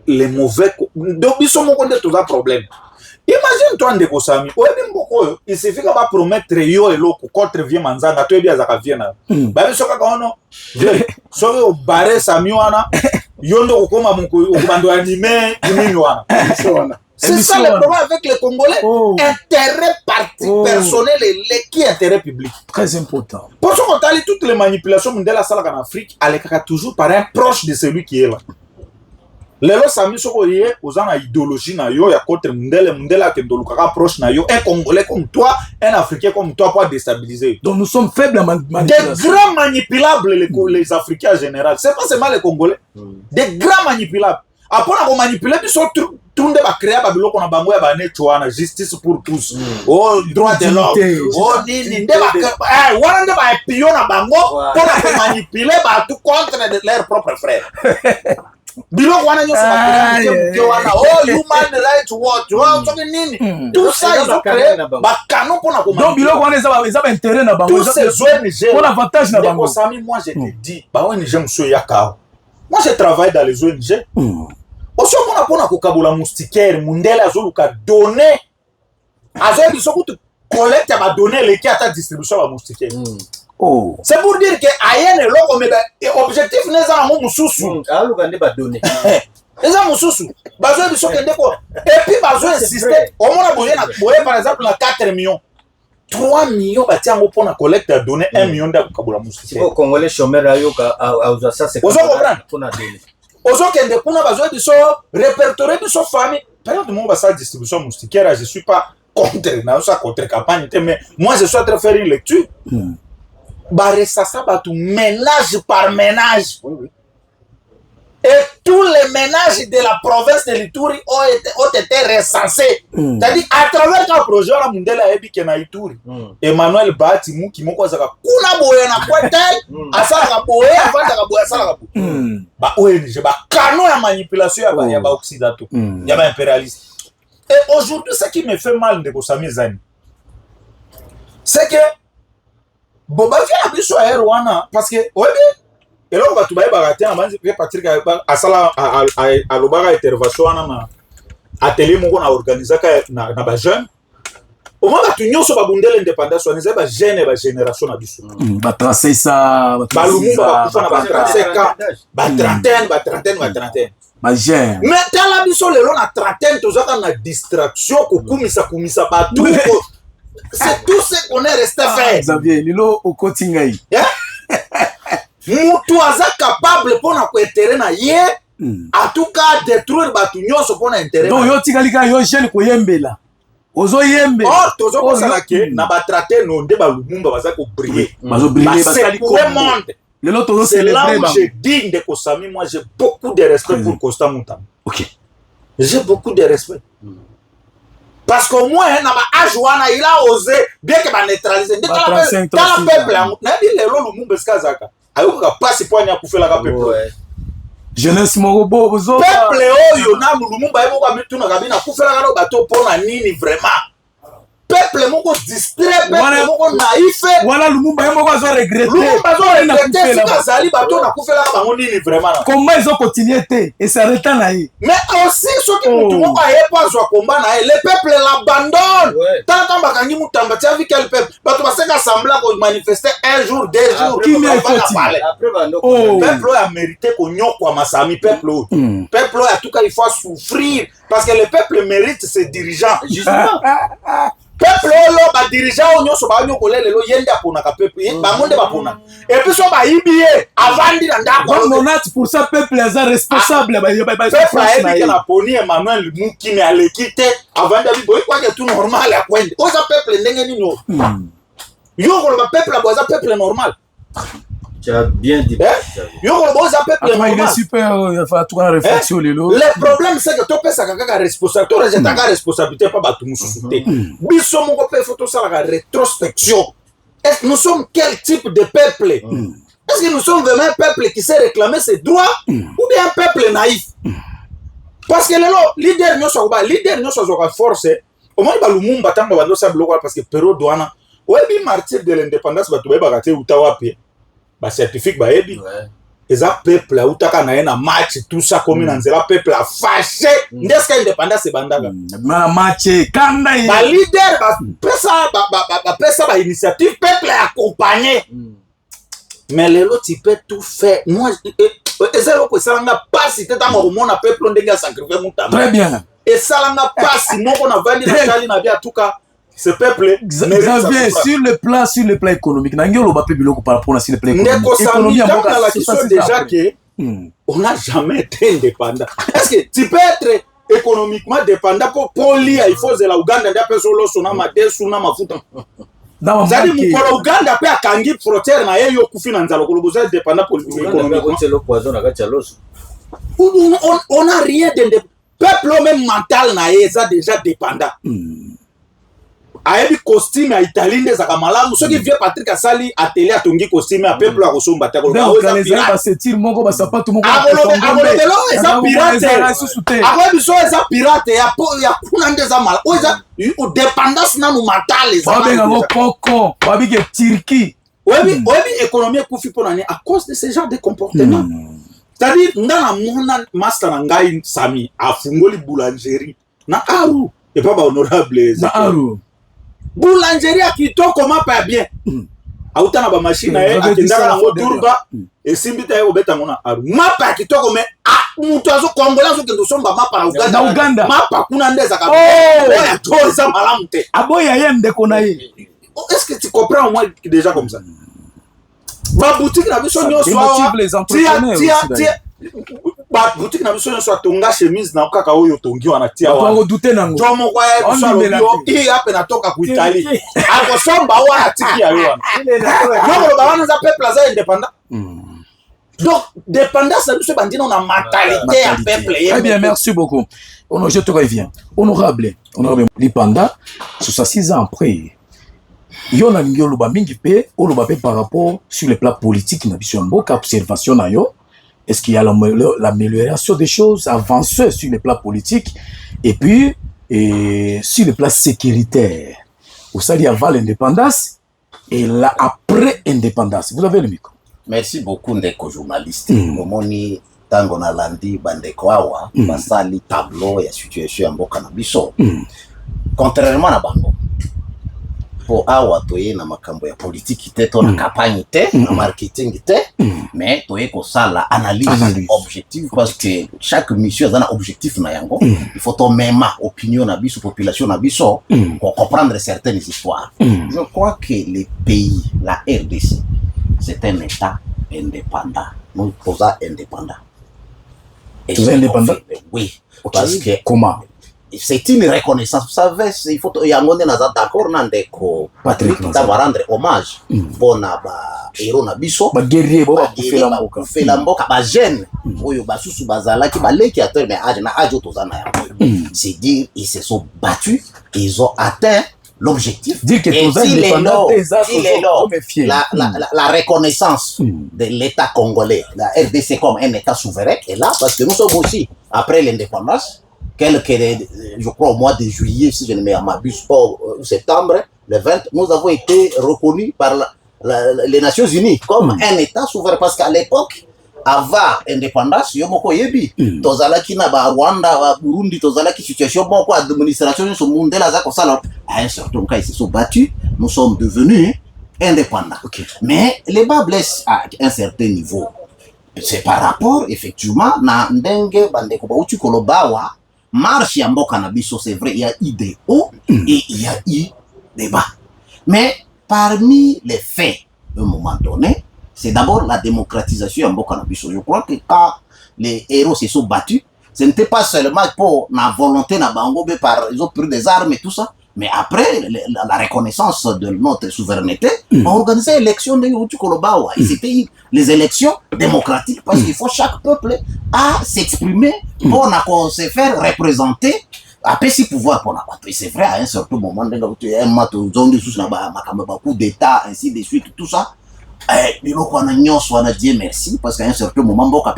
les mauvais... Donc, ils sont de problème. Imagine-toi, Ndeko Sami, il suffit qu'on va promettre yo et l'autre contre vieux manzanga, tu es bien à Vienne. Bah, ce qu'on a, so barré Samiwana, yondo koma munko, bando animé, c'est ça le problème avec les Congolais. Intérêt personnel et qui est intérêt public. Très important. Pour ce qu'on a toutes les manipulations de la salle en Afrique, elle est toujours par un proche de celui qui est là. Les gens sami soko yé aux gens idéologie na yo ya contre mundela que dolukaka proche na yo un Congolais comme toi un Africain comme toi pour déstabiliser. Donc nous sommes faibles à manipulation. Des grands manipulables les Africains en général. C'est pas seulement les Congolais. Des grands manipulables. Après on a manipulé puis sont tunde ba créer ba biloko na bango ya ba netwana justice pour tous. Oh droit de l'homme. Oh nini nde ba wana nde ba pion na bango pour manipuler ba tout contre leurs propres frères. Biloko wana nyoso ba créer wana oh human rights watch oh nini tout ça ils ont créé ba canon pour na ko. Donc biloko wana ça ba intérêt na bango. Tous ces ONG pour avantage na bango. Moi je te dis ba ONG monsieur Yakao. Moi je travaille dans les ONG. Aussi on a pour kabola moustiquaire mundela azoluka donner azo biso ko collecte ba donner les qui à ta distribution ba moustiquaire. C'est pour dire que ayene loko mais objectif neza na mususu aluka ndi ba donner eza mususu bazo biso kende ko et puis bazo insister au moins boye par exemple na 4 millions 3 millions bati yango pour na collecte à donner 1 million de kabola moustiquaire. Au Congolais chômeur ayoka a ça c'est pour na donner. Aujourd'hui, on a besoin de répertorier de son famille. Par exemple, moi, ça distribution moustiquaire, je ne suis pas contre campagne, mais moi, je souhaite faire une lecture. Ça tout ménage par ménage. Et tous les ménages de la province de l'Ituri ont été recensés. C'est-à-dire, à travers le projet, on a Mundela Ebi qui est en Ituri. Emmanuel Bati, qui m'a dit kuna boye na kwatel, asala boye, avant de boye, asala boye. Bah, ONG, bah, canon ya manipulation, ya ba occidentaux, ya ba impérialiste. Et aujourd'hui, ce qui me fait mal de Kosami Zani, c'est que, bon, bah, viens à Bissou à Rwanda, parce que, ouais, et là on va tout bailler barater en bas je Patrick à sala à l'obara intervention na atelier moko na organiser na ba jeune au moins tu nyoso ba bundela indépendance on est ba jeune ba génération na biso ba tracer ça ba lumumba ba kufa na ba 35 ans ba trentaine ba jeune mais dans la biso lelo na trentaine tozaka na distraction ko kumisa ba tout c'est tout ce qu'on est resté faire Xavier lilo au kotingai mutu aza capable pour na koetere na ye en tout cas détruire bato nyonso mpona intérêt. Donc yo tikali ka yo jeune koyembela ozo yembe or tozokosala ke na batraté no nde balumumba baza kobriller basecouer monde. Lelo tozo C'est là célébrer où je dis de Kosami, moi j'ai beaucoup de respect pour Costa Moutama. OK. J'ai beaucoup de respect. Parce qu'au moins, il a osé, bien que va neutraliser. Quand le peuple a dit le Lumumba Skazaka, ayuka passe pour nya kufela ka peuple. Jeunesse morobo bozo. Peuple oyo na Lumumba ebo ka mituna kabina kufela ka bato pona nini vraiment. Peuple moko distrait, peuple moko naïf. Voilà Lumumba moko azo regretter. Lumumba azo regretter sika zali bato na kufela ka bango nini vraiment. Comment ils ont continué et ça retarde naï. Mais aussi ceux qui mutu moko ayepa zo combat na le peuple l'abandonne. Tant bakangi mutamba tia vu quel peuple. Bato baseka sembla ko manifester un jour, deux jours. Qui m'a continué. Peuple a mérité ko nyokwa masami peuple. Peuple en tout cas il faut souffrir parce que le peuple mérite ses dirigeants. Justement. Peuple oyo ba dirigeant onyo so ba onyo kolele lo yende apona ka peuple ba monde ba pona et puis so ba ibie avandi na ndako 90% peuple est responsable ba peuple na poni Emmanuel Mukime alekite avandi bi boy kwa ke tout normal ya kwende oza peuple ndenge nino yo ko ba peuple aboza peuple normal. Tu as bien dit. Yo ko boza peuple normal. Il est super enfin tout la réflexion lelo. Le problème c'est que to pesa kaka responsabilité, to rejeta ka responsabilité pas ba tout mususu te. Biso moko pe photo ça la rétrospection. Est-ce que nous sommes quel type de peuple? Est-ce que nous sommes vraiment un peuple qui sait réclamer ses droits ou bien un peuple naïf? Parce que le leader nyonso zo force au moins ba Lumumba tamba bando sa bloko parce que période douana webi martyr de l'indépendance ba to ba kate utawapi ba certifique ba ebi eza peuple utaka na na match tout ça comme na nzela peuple a fâché ndeska indépendance bandaka na match kanda ba leader ba pesa ba initiative peuple accompagné mais lelo tu peux tout faire moi ezelo ko salanga passe tata mo mona peuple ndenge sacrifier mutama très bien et salanga passe moko na vandi na kali na bia tuka ce peuple Xavier sur le plan économique n'angelo ba biloko par rapport à sur le plan économique dans la question déjà que on n'a jamais été indépendant. Est-ce que tu peux être économiquement dépendant pour lire il faut de la Ouganda nda peso lo sona madesu na mafuta zadi mukolo Uganda pe akangi frontière na yeyo kufina nzalo koloboza dépendant économiquement c'est le poison na kacha loso. On a rien de peuple même mental na yeza déjà dépendant. Ayebi costume ya Italie ndeza malamu soki vieux Patrick Asali atelier atongi costume ya peuple a kosomba ta ko ba pirate ba setir moko ba sapato moko eza pirate akobi so eza pirate ya kuna ndeza mala oza dépendance na no mentale eza ba benga koko ba bige Turquie webi économie kufi pona ni à cause de ce genre de comportement. C'est-à-dire ndana mona master na ngai Sami afungoli boulangerie na Aru et pas honorable na Aru boulangerie kitoko mapa ya bien auta na ba machine akendaka na turba esimbita yo beta ngona Aru mapa kitoko me mutu azo kongola zo kendo somba mapa na Uganda mapa kuna ndeza ka oya to za malamu te aboya yende kona ye. Est-ce que tu comprends moi déjà comme ça ba boutique na biso nyonso les entrepreneurs ba boutique na biso nyonso atonga chemise na kaka oyo tongi wana tia wana ko douter nango jomo kwa ya biso i ape natoka ku Italie akosomba wana tiki ya wana noko ba wana za peuple za indépendant. Donc dépendance biso bandina na mentalité ya peuple. Très bien, merci beaucoup. Je te reviens. Honorable Lipanda 66 ans après yo na ngio loba mingi pe o loba pe par rapport sur le plan politique na biso mboka observation na yo. Est-ce qu'il y a l'amélioration des choses avancées sur le plan politique et puis sur le plan sécuritaire au sali avant l'indépendance et là après indépendance? Vous avez le micro. Merci beaucoup ndeko journaliste. Momoni tango na landi bandeko awa basali tableau ya situation ya mboka na biso. Contrairement na bango po awa toye na makambo ya politique te to na campagne te na marketing te mais toye ko sala analyse objective parce que chaque mission a un objectif na yango. Il faut to mema opinion na biso population na biso pour comprendre certaines histoires. Je crois que les pays, la RDC, c'est un état indépendant. Nous posons indépendant. Et Vous êtes indépendant? Oui, Ok. parce que Comment? c'est une reconnaissance. Vous savez, il faut y avoir d'accord nandeko Patrick Patrick va rendre hommage pour na ba héros na biso Ba guerrier bo ba kufela mboka. kufela mboka ba jeune oyo basusu bazalaki baleki ateur mais âge na âge otozana ya. C'est dire ils se sont battus, ils ont atteint l'objectif. Dire que Et tous s'il est indépendants, là, des s'il est là, fiers. la reconnaissance de l'État congolais, la RDC comme un État souverain est là parce que nous sommes aussi, après l'indépendance, je crois au mois de juillet, si je ne m'abuse pas, septembre, le 20, nous avons été reconnus par les Nations Unies comme un État souverain parce qu'à l'époque, avant l'indépendance, yomoko yebi, tozalaki na ba Rwanda, ba Burundi, tozalaki situation bon quoi, administration sur Mundela za kosala. À un certain cas, ils se sont battus, nous sommes devenus indépendants. Okay. Mais les bas blessent à un certain niveau. C'est par rapport, effectivement, na ndenge bandeko bauti kolobawa, marche ya mboka na biso, c'est vrai, il y a eu des hauts et il y a eu des bas. Mais parmi les faits, à un moment donné, c'est d'abord la démocratisation ya mboka na biso. Je crois que quand les héros se sont battus, ce n'était pas seulement pour la volonté na bango, mais ils ont pris des armes et tout ça. Mais après la reconnaissance de notre souveraineté, on organisait l'élection de Yutu Kolobawa. Et c'était les élections démocratiques parce qu'il faut chaque peuple à s'exprimer pour se faire représenter. Après, si pouvoir pour la patrie, c'est vrai, à un certain moment, coup d'État, ainsi de suite, tout ça. Mais on a dit merci parce qu'à un certain moment, on a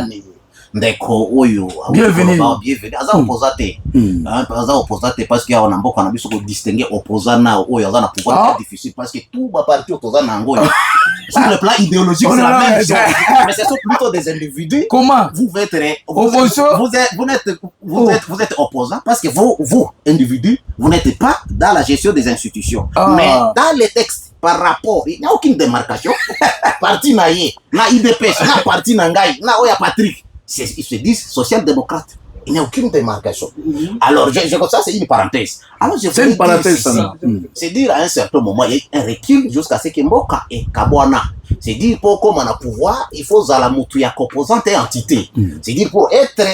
dit ndeko oyo bienvenue aza opposate aza opposate parce que on a mboka na biso ko distinguer opposant na oyo aza na pouvoir difficile parce que tout ba parti opposant na ngo sur le plan idéologique c'est la même chose mais ce sont plutôt des individus. Comment vous êtes opposant parce que vous individus vous n'êtes pas dans la gestion des institutions mais dans les textes par rapport il n'y a aucune démarcation parti na ye na IDPS na parti na ngai na oya Patrick. Ils se disent social-démocrates. Il n'y a aucune démarcation. Alors, ça, c'est une parenthèse. Alors, c'est une parenthèse, ça. C'est dire à un certain moment, il y a un recul jusqu'à ce que Mboka et Kabwana. C'est dire pour comment on a pouvoir, il faut à la moutuya composante et entité. C'est dire pour être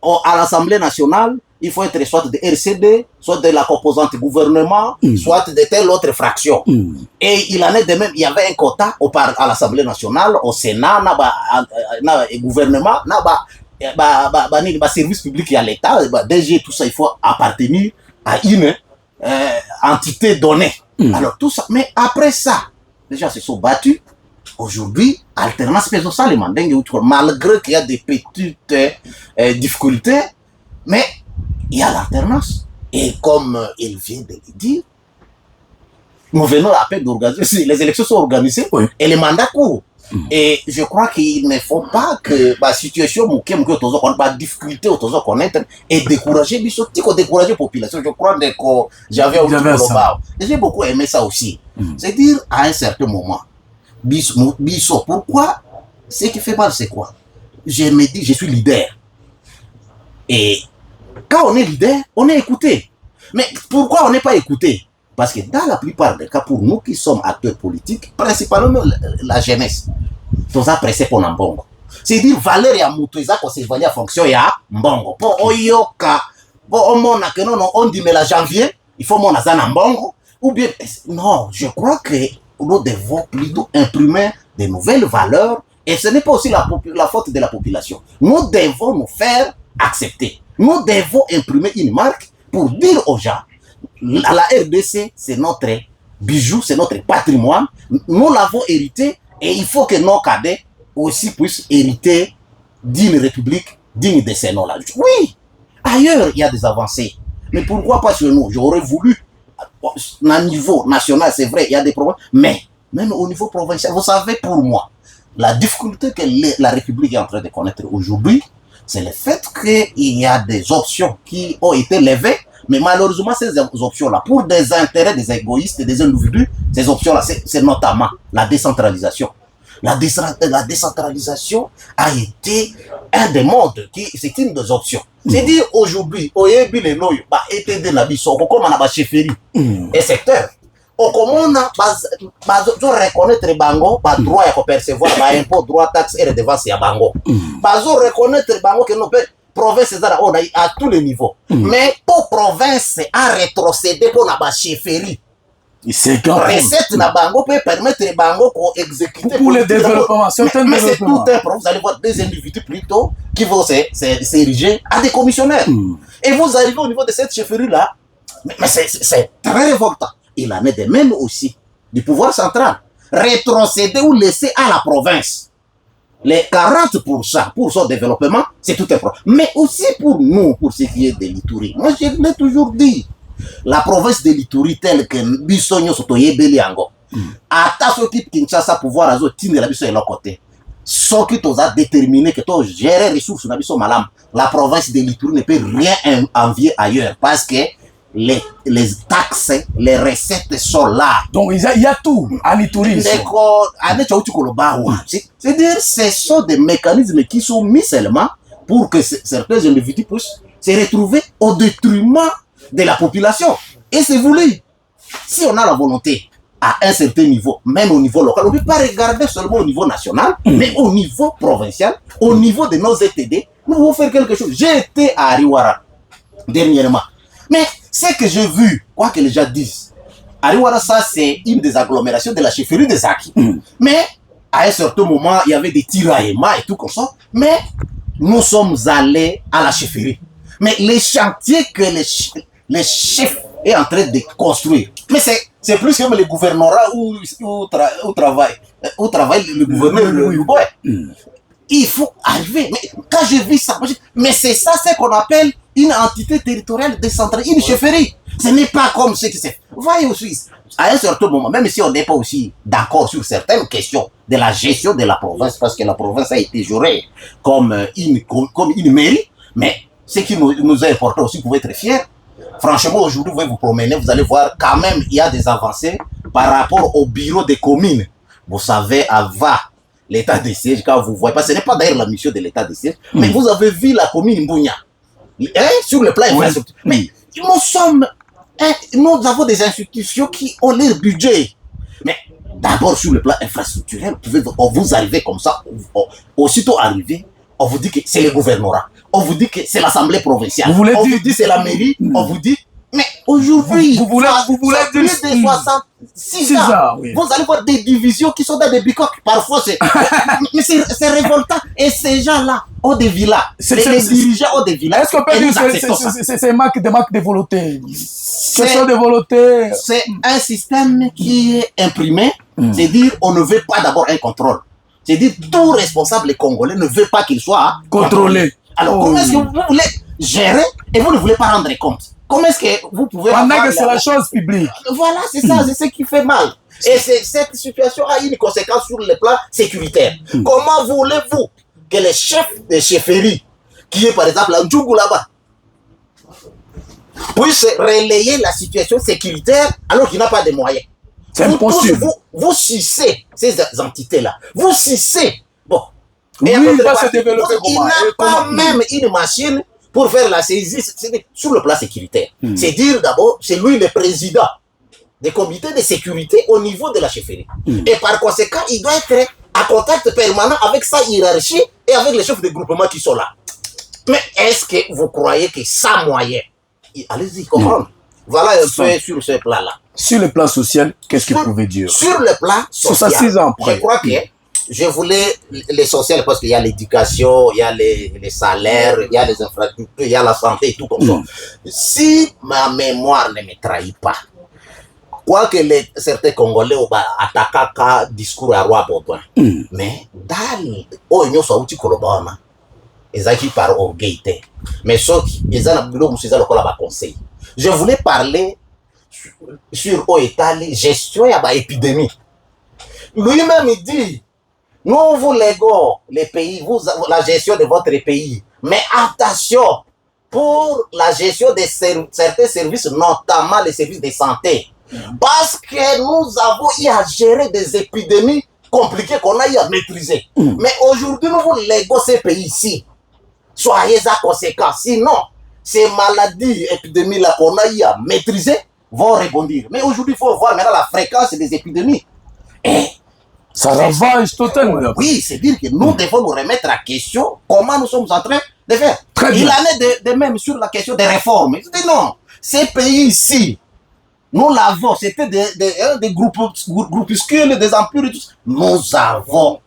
à l'Assemblée nationale, il faut être soit de RCD, soit de la composante gouvernement, soit de telle autre fraction. Et il en est de même, il y avait un quota à l'Assemblée nationale, au Sénat, au gouvernement, service public à l'État, DG, tout ça, il faut appartenir à une entité donnée. Alors tout ça, mais après ça, les gens se sont battus. Aujourd'hui, alternance malgré qu'il y a des petites difficultés, mais il y a l'alternance. Et comme il vient de le dire, nous venons à peine d'organiser, les élections sont organisées et les mandats courent. Et je crois qu'il ne faut pas que la situation, la difficulté autour connaître et décourager, décourager la population. Je crois que j'avais j'ai beaucoup aimé ça aussi. C'est dire à un certain moment, Bisso, pourquoi ce qui fait mal, c'est quoi? Je me dis, je suis leader. Et quand on est leader, on est écouté. Mais pourquoi on n'est pas écouté? Parce que dans la plupart des cas, pour nous qui sommes acteurs politiques, principalement la jeunesse, tous ça pressé pour Mbongo. C'est-à-dire, valeur ya mutu eza ko se valia fonction ya Mbongo. Pour oyoka, pour on dit mais la janvier, il faut mon azana Mbongo. Ou bien, non, je crois que nous devons plutôt imprimer de nouvelles valeurs. Et ce n'est pas aussi la faute de la population. Nous devons nous faire accepter. Nous devons imprimer une marque pour dire aux gens, la RDC, c'est notre bijou, c'est notre patrimoine. Nous l'avons hérité et il faut que nos cadets aussi puissent hériter d'une république digne de ces noms-là. Oui, ailleurs, il y a des avancées. Mais pourquoi pas chez nous? J'aurais voulu, à niveau national, c'est vrai, il y a des problèmes. Mais même au niveau provincial, vous savez, pour moi, la difficulté que la République est en train de connaître aujourd'hui, c'est le fait qu'il y a des options qui ont été levées, mais malheureusement, ces options-là, pour des intérêts des égoïstes et des individus, ces options-là, c'est notamment la décentralisation. La décentralisation a été un des modes, c'est une des options. C'est-à-dire aujourd'hui, comme on a chefferie et secteur, okomona bazo reconnaître bango ba droit ya percevoir ba impôt droit taxe et redevance ya bango bazo reconnaître bango que no province ezala on à tous les niveaux mais pour province a rétrocéder pour na ba chefferie c'est quand recette na bango peut permettre bango ko exécuter pour le développement certains mais c'est développements tout un problème. Vous allez voir des individus plutôt qui vont s'ériger à des commissionnaires et vous arrivez au niveau de cette chefferie là mais c'est très révoltant. Il en est de même aussi du pouvoir central. Rétrocéder ou laisser à la province les 40% pour son développement, c'est tout un problème. Mais aussi pour nous, pour ce qui est de l'Ituri. Moi, je l'ai toujours dit. La province de l'Ituri, telle que Bissonio Sotoye Beliango, à ce qui Kinshasa pouvoir à tiner la Bissonio de l'autre côté. Ce qui t'a déterminé que tu gérer les ressources dans Bissonio Malam, la province de l'Ituri ne peut rien envier ailleurs parce que les taxes, les recettes sont là. Donc il y a tout à l'Ituri. C'est-à-dire ce sont des mécanismes qui sont mis seulement pour que certains individus puissent se retrouver au détriment de la population. Et c'est voulu. Si on a la volonté à un certain niveau, même au niveau local, on ne peut pas regarder seulement au niveau national, mais au niveau provincial, au niveau de nos ETD, nous devons faire quelque chose. J'ai été à Ariwara dernièrement. Mais ce que j'ai vu, quoi que les gens disent, Ariwara, ça c'est une des agglomérations de la chefferie des Aki. Mais à un certain moment, il y avait des tiraillements et tout comme ça. Mais nous sommes allés à la chefferie. Mais les chantiers que les chefs est en train de construire, mais c'est plus comme le gouvernorat où travaille le gouverneur. Il faut arriver. Mais quand je vis ça, mais c'est ça, c'est qu'on appelle une entité territoriale décentralisée, une chefferie. Ce n'est pas comme ce qui se fait. Voyez aussi, à un certain moment, même si on n'est pas aussi d'accord sur certaines questions de la gestion de la province, parce que la province a été gérée comme une mairie, mais ce qui nous est important aussi, vous pouvez être fiers. Franchement, aujourd'hui, vous pouvez vous promener, vous allez voir quand même, il y a des avancées par rapport au bureau des communes. Vous savez, avant l'état de siège, quand vous voyez, parce que ce n'est pas d'ailleurs la mission de l'état de siège, mais vous avez vu la commune Mbounia, sur le plan infrastructure. Mais nous avons des institutions qui ont leur budget. Mais d'abord, sur le plan infrastructurel, vous arrivez comme ça, aussitôt arrivé, on vous dit que c'est le gouvernorat, on vous dit que c'est l'assemblée provinciale, on vous dit que c'est la mairie, on vous dit, mais aujourd'hui, vous voulez dire plus de 66 ans, oui. Vous allez voir des divisions qui sont dans des bicoques, parfois mais c'est révoltant, et ces gens-là ont des villas, les dirigeants ont des villas. Est-ce qu'on peut dire que c'est marque de volonté? Question de volonté. C'est un système qui est imprimé, c'est-à-dire on ne veut pas d'abord un contrôle. C'est-à-dire tout responsable congolais ne veut pas qu'il soit contrôlé. Alors comment est-ce que vous voulez gérer et vous ne voulez pas rendre compte? Comment est-ce que vous pouvez... Pendant que c'est la chose publique. Voilà, c'est ça, c'est ce qui fait mal. Et cette situation a une conséquence sur le plan sécuritaire. Comment voulez-vous que les chefs de chefferie, qui est par exemple à Ndjougou là-bas, puissent relayer la situation sécuritaire alors qu'il n'a pas de moyens? C'est impossible. Vous sucez ces entités-là. Vous sucez. Bon. Oui, il va se développer il n'a pas même une machine pour faire la saisie sur le plan sécuritaire. C'est dire d'abord, c'est lui le président des comités de sécurité au niveau de la chefferie. Et par conséquent, il doit être à contact permanent avec sa hiérarchie et avec les chefs de groupement qui sont là. Mais est-ce que vous croyez que sans moyen, allez-y, comprendre. Voilà un peu sur ce plan-là. Sur le plan social, qu'est-ce que vous pouvez dire? Sur le plan social, 66 ans après. Je crois que je voulais l'essentiel parce qu'il y a l'éducation, il y a les salaires, il y a les infrastructures, il y a la santé et tout comme ça. Si ma mémoire ne me trahit pas, quoique certains Congolais ont attaqué le discours à Roi Baudouin, mais dans l'Union Saouti Kolobana, ils ont par orgueil. Mais sauf qu'ils ont conseil. Je voulais parler sur la gestion de l'épidémie. Lui-même, il dit, nous vous léguons les pays, la gestion de votre pays. Mais attention, pour la gestion de certains services, notamment les services de santé. Parce que nous avons eu à gérer des épidémies compliquées qu'on a eu à maîtriser. Mais aujourd'hui, nous vous léguons ces pays-ci. Soyez à conséquence. Sinon, ces maladies, épidémies-là qu'on a eu à maîtriser, vont rebondir. Mais aujourd'hui, il faut voir maintenant la fréquence des épidémies. Et ça ravage totalement. oui, c'est dire que nous devons nous remettre en question comment nous sommes en train de faire. Très bien. Il en est de même sur la question des réformes. Il dit non, ces pays ici, nous l'avons, c'était des groupuscules, des empires, nous avons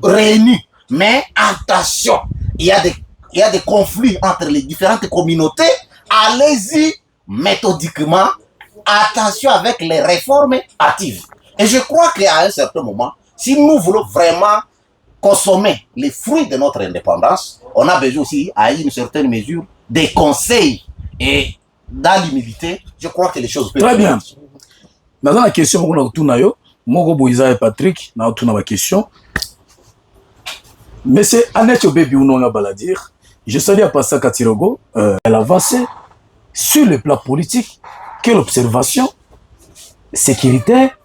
réunis. Mais attention, il y a des conflits entre les différentes communautés. Allez-y méthodiquement, attention avec les réformes actives. Et je crois qu'à un certain moment, si nous voulons vraiment consommer les fruits de notre indépendance, on a besoin aussi, à une certaine mesure, des conseils. Et dans l'humilité, je crois que les choses peuvent très bien. Dans la question, on a retourné à yo. Moko Boïza et Patrick, on a retourné à la question. Mais c'est Annette Baby ou non à baladir. Je salue à Passa Katirogo. Elle a avancé sur le plan politique que l'observation sécuritaire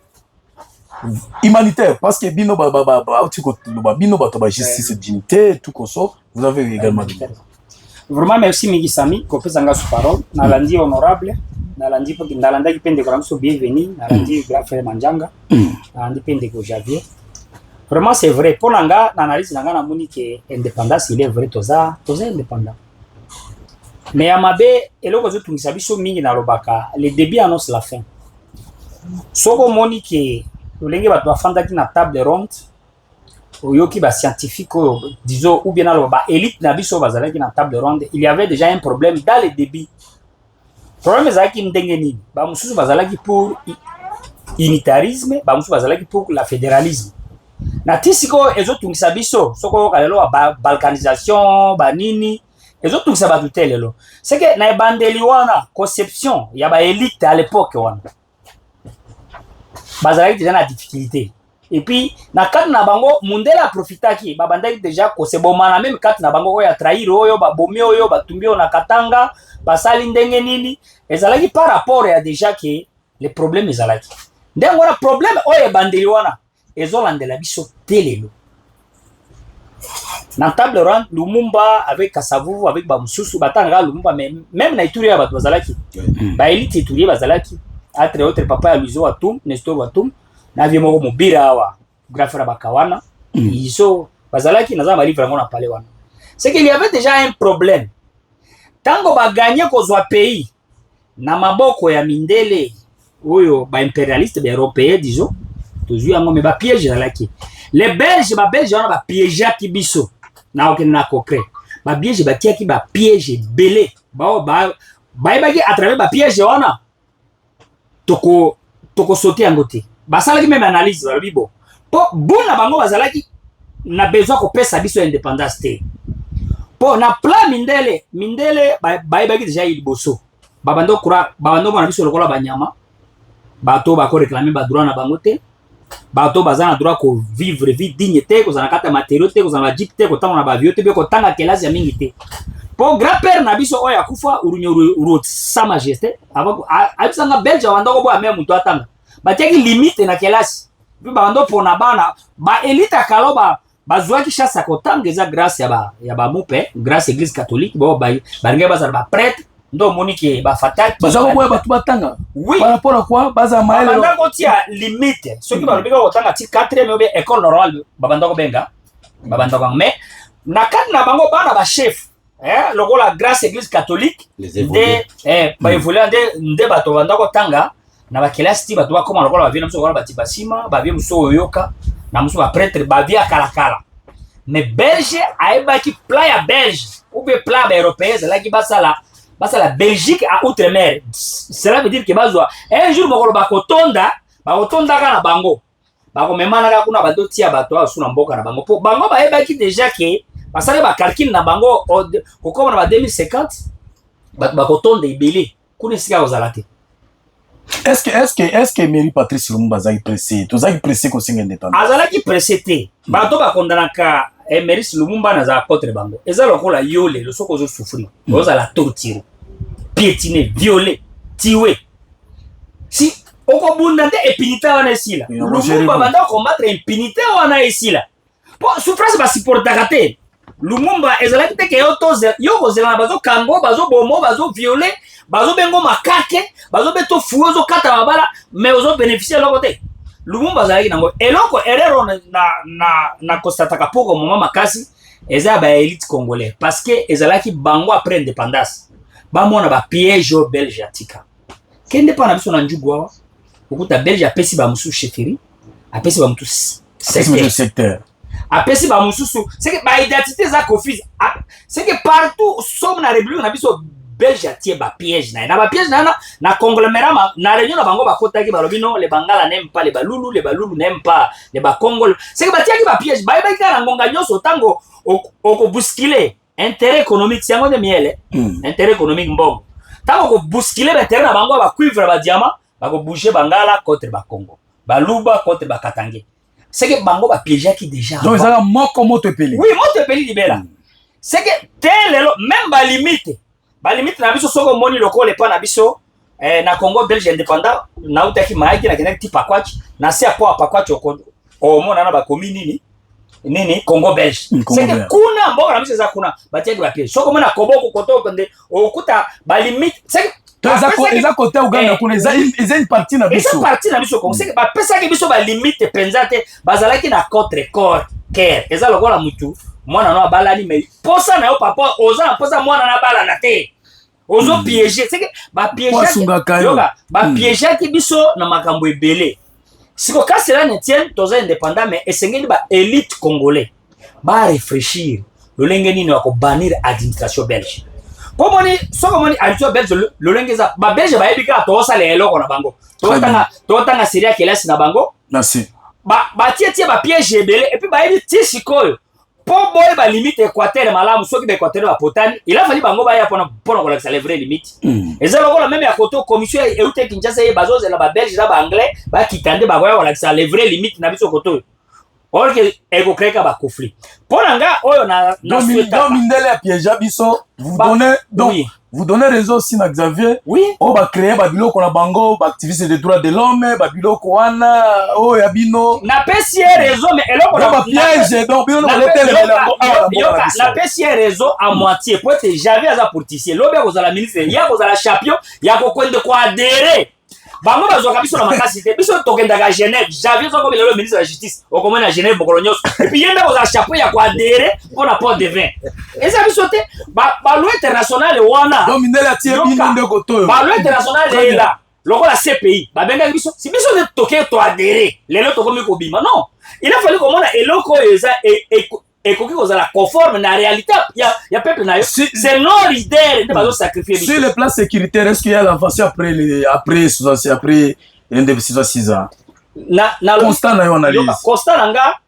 humanitaire, parce que bino justice et dignité, tout comme ça, vous avez également dit. Vraiment merci Migi Sami, kopesanga su parole, nalandi honorable, nalandi ki pende ko ramso bienvenue, nalandi grand frère Manjanga, nalandi pende ko Javier. Vraiment c'est vrai, pour nanga analyse nanga na moni que indépendance il est vrai toza indépendant. Mais amabe eloko zo tungisa biso mingi na lobaka, le début annonce la fin. Soko moni que lolenge bato bafandaki na table ronde oyoki ba scientifique disons ou bien na ba élite na biso bazalaki na table ronde, il y avait déjà un problème dans le début. Problème ezalaki ndenge nini, ba mususu bazalaki pour unitarisme, ba mususu bazalaki pour la fédéralisme. Na tisiko ezotungisa biso soko kalelo ba balkanisation ba nini ezotungisa batu telelo, c'est que na ebandeli wana conception ya ba élite à l'époque wana bazalaki déjà na difficulté. Et puis na kati na bango mundela profitaki babandaki déjà ko se bomana même kati na bango oyo trahir oyo babomi oyo batumbi na Katanga basali ndenge nini ezalaki par rapport ya déjà que les problèmes ezalaki ndengo na problème oyo bandeli wana ezolandela biso telelo na table ronde Lumumba avec Kasavubu avec bamususu batanga Lumumba même na Ituri ya bato bazalaki ba élite Ituri bazalaki entre autres papa ya Luizo Watum Nestor Watum na viemo mobira awa grafera bakawana iso bazalaki na zama livre ngona pale wana. C'est qu'il y avait déjà un problème tango ba gagner kozwa pays na maboko ya mindele oyo ba impérialiste ba européen disons tozui yango me ba piège zalaki les belges wana ba piège ki biso na okena kokre ba piège ba tiaki ba piège belé ba ibaki à travers ba piège wana toko sauter en côté basalaki même analyse balobi bo po bona bango bazalaki na besoin ko pesa biso indépendance te po na plan mindele baibaki déjà iliboso babando mona biso lokola banyama bato bako réclamer ba droit na bango te bato bazana droit ko vivre vie digne te ko zana kata matériaux te ko zana jeep te ko tanga na ba vieux te ko tanga kelasi ya mingi te po grand-père na biso oya kufa urunyo sa majesté avant abisanga belge wandoko bo amé muto atanga batiaki limite na kelasi puis bando pona bana ba élite akaloba bazwaki chasse kotanga eza grâce ya ba mupe grâce église catholique bo baringa bazala ba prêtre ndo moniki ba fataki bazako boya batu batanga oui par rapport à quoi baza maele banda kotia limite soki balobika kotanga ti 4e obe école normale babanda ko benga babanda ko mais na kan na bango bana ba chef lokola grâce église catholique ba évoluer nde bato banda ko tanga na ba kelasi ti bato ba koma lokola ba vie na muso lokola bati basima ba vie muso oyoka na muso ba prêtre ba vie akala mais belge aibaki plat ya belge ou bien plat ba européen zalaki basala Belgique à outre-mer. Cela veut dire que bazwa un jour mokolo bakotonda kana bango bako memana ka kuna bato tia bato asu na mboka na bango po bango baebaki déjà que basale ba calcul na bango ko na ba 2050 bato bakotonda ibeli kuna sika ozalate. Est-ce que Mary Patrice Lumumba zaki pressé ko singa indépendance azalaki pressé te bato bakondanaka Mary Lumumba na za contre bango eza lokola yole le soko zo souffrir oza la torture piétiner violer tuer si oko bunda de impunité wana esila Lumumba banda combattre impunité wana esila po souffrance ba supportaka te Lumumba ezalaki te ke yo kozela na bazo kango bazo bomo bazo violer bazo bengo makake bazo beto fuozo kata mabala mais ozo bénéficier de l'autre côté Lumumba zalaki nango eloko erreur na constataka poko moment makasi eza ba élite congolais parce que ezalaki bango après indépendance ba mona ba piège au belge atika kende pa na biso na njugu awa okuta belge apesi ba musu chefferie apesi ba mutu secteur apesi ba mususu c'est que ba identité za confuse c'est que partout somme na république na biso belge atie ba piège na ba piège na conglomérat na réunion na bango ba kotaki ba lobino les bangala n'aiment pas les balulu n'aiment pas les ba congol c'est que ba tiaki ba piège ba ba na ngonga nyoso tango oko bousculer intérêt économique c'est de miel intérêt économique mbongo tango ko bousculer ba terrain na bango ba cuivre ba diamant ba ko bouger bangala contre ba Congo ba luba contre ba Katangé c'est que bango ba piège qui déjà donc ça a moko moto peli oui moto peli libera c'est que tel même ba limite na biso soko moni lokole pa na biso na Congo belge indépendant na utaki maiki na kena tipa kwachi na se apo apakwachi o mona na ba commune nini Congo belge c'est que kuna mboka na biso za kuna batiaki ba piège soko mona koboko koto konde okuta ba limite c'est que eza côté Uganda kuna eza une partie na biso c'est que ba pesa ke biso ba limite penzate bazalaki na contre corps care eza lokola mutu mwana no balani mais posa na yo papa oza posa mwana na bala na te ozo piéger c'est que ba piéger yoga ba piéger ki biso na makambo ebele siko kasela ne tient toza indépendant mais esengeli ba élite congolais ba réfléchir lolenge nini wako bannir administration belge pomoni soko moni administration belge lolenge za ba belge ba ebika to sala eloko na bango to tanga seria kelasi na bango merci ba tie ba piège ebele et puis ba ebi tisikoyo pour boy ba limite équateur malamu soki ba équateur ba potani il a fallu bango ba ya pona ko la vraie limite et ça lokola même ya koto commission et ute Kinshasa e bazo la ba belge la ba anglais ba kitande ba ya wala la vraie limite na biso koto or que eko kreka ba conflit pona nga oyo na Mindele ya piège biso vous donnez donc oui. Vous donnez raison aussi na Xavier oui o ba créer ba biloko na bango ba activiste des droits de l'homme ba biloko wana o ya bino na pesi raison mais eloko ba piège donc bino na la pesi raison à moitié pour être Javier aza porticier lobe ko za la ministre ya ko za la champion ya ko kwende ko adhérer bango bazoka biso na makasi te biso tokenda ka Genève Javier zoko le ministre de la justice au commun à Genève bokolonyos et puis yenda ko za chapeau ya ko adhérer pour la porte de vin et ça biso te ba loi internationale wana Mindele atie bino ndeko to ba loi internationale est là lokola CPI ba benga biso si biso ne toke to adhérer lelo to komi ko bima non il a fallu comment eloko eza et koki kozala conforme na réalité ya peuple na yo c'est non leader de bazo sacrifier sur le plan sécuritaire est-ce qu'il y a l'avancée après l'indépendance 6 ans na constat na yo analyse constat nga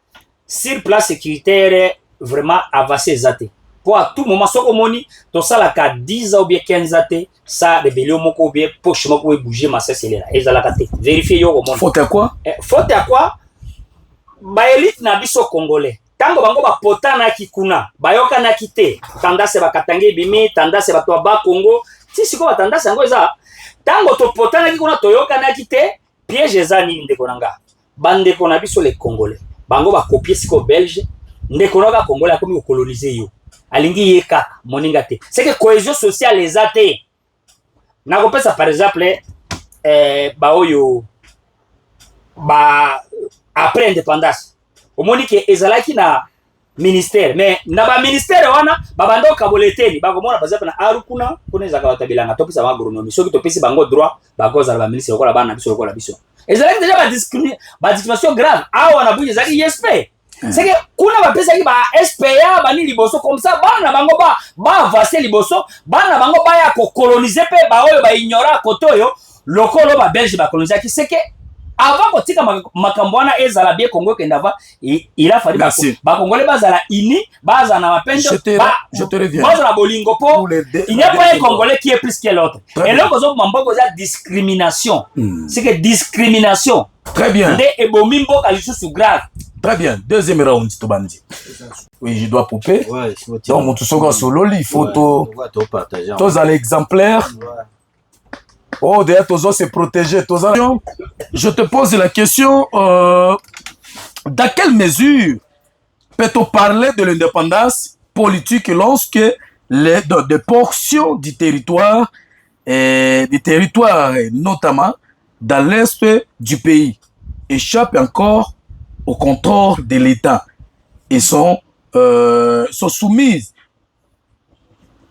sur plan sécuritaire vraiment avancé zate pour à tout moment soko moni to sala ka 10 ans ou bien 15 ans ça rébellion moko ou bien poche moko bouger ma c'est là ezala ka te vérifier yo au monde faute à quoi ba élite na biso congolais tango bango ba potana ki kuna bayoka na kite tendance ba Katangé bimi tendance ba to ba Congo si siko ba tendance yango eza tango to potana ki kuna toyoka na kite piège eza ni ndeko nanga bande ko na biso les congolais bango ba copier siko belge ndeko nanga congolais akomi ko coloniser yo alingi yeka moninga te c'est que cohésion sociale les ate na ko pesa par exemple ba oyo ba après indépendance omoni ke ezalaki na ministère mais na ba ministère wana babando kaboleteni bakomona bazape na arukuna kuna ezaka batabilanga topisa ba agronomie soki topisi bango droit bakoza ba ministère kola bana biso kola biso ezalaki déjà ba discrimination grave awa na buye ezalaki ISP c'est que kuna bapesa ki ba SPA bani liboso comme ça bana bango ba avancer liboso bana bango ba ya ko coloniser pe ba oyo ba ignora kotoyo lokolo ba belge ba coloniser ki c'est que avant kotika makambo wana ezala bien Congo kendava il a fallu ba congolais bazala ini bazana na mapendo je te reviens bazala bolingo po il n'y a pas un congolais qui est plus que l'autre et là kozo mamboko za discrimination c'est que discrimination très bien nde ebomimbo kalisusu grave très bien deuxième round tobandi oui je dois couper donc mutu soko solo il faut to à l'exemplaire. Oh, d'ailleurs, tous se protéger. Je te pose la question, dans quelle mesure peut-on parler de l'indépendance politique lorsque des portions du territoire des territoires, notamment dans l'est du pays, échappent encore au contrôle de l'État et sont soumises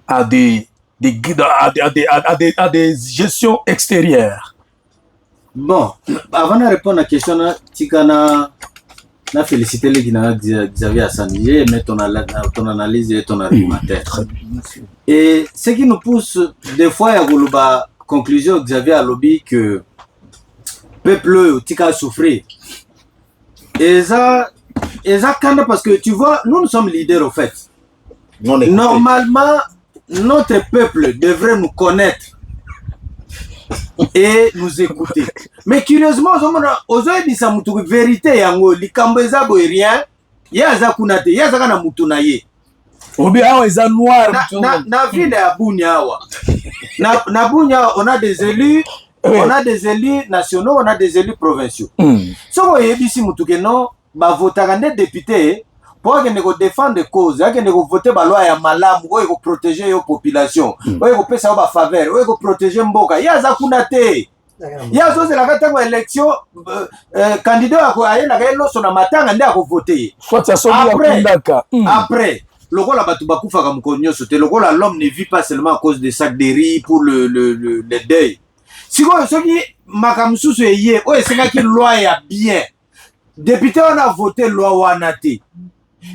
à des gestions extérieures. Bon, avant de répondre à la question, Tikana, na félicité les Xavier Hassan, j'ai aimé ton analyse et ton argumentaire. Et ce qui nous pousse des fois à la conclusion Xavier a lobby que peuple tika souffrir. Et ça parce que tu vois, nous sommes leaders au fait. Normalement, notre peuple devrait nous connaître et nous écouter. Mais curieusement, aujourd'hui, ça m'a vérité yango likambeza boirien yaza kunate yaza kana mutunaye. Obi awa eza noir. Na ville ya Bunia awa. Na Bunia on a des élus, on a des élus nationaux, on a des élus provinciaux. So yebisi mutuke non ba votaka ne député pour que défendre cause, que voter ba loi ya malamu, ko protéger yo population, ko pesa ba faveur, ko protéger mboka. Yaza kunate. Ya zo la kata kwa élection candidat ko ayena ka loso na matanga ndia ko voter. Soit ça sobi ya kundaka. Après, lokola batu bakufa ka mkonyo sote, lokola l'homme ne vit pas seulement à cause des sacs de riz pour le deuil. Siko soki makamsusu eye, o esenga ki loi ya bien. Député on a voté loi wanate.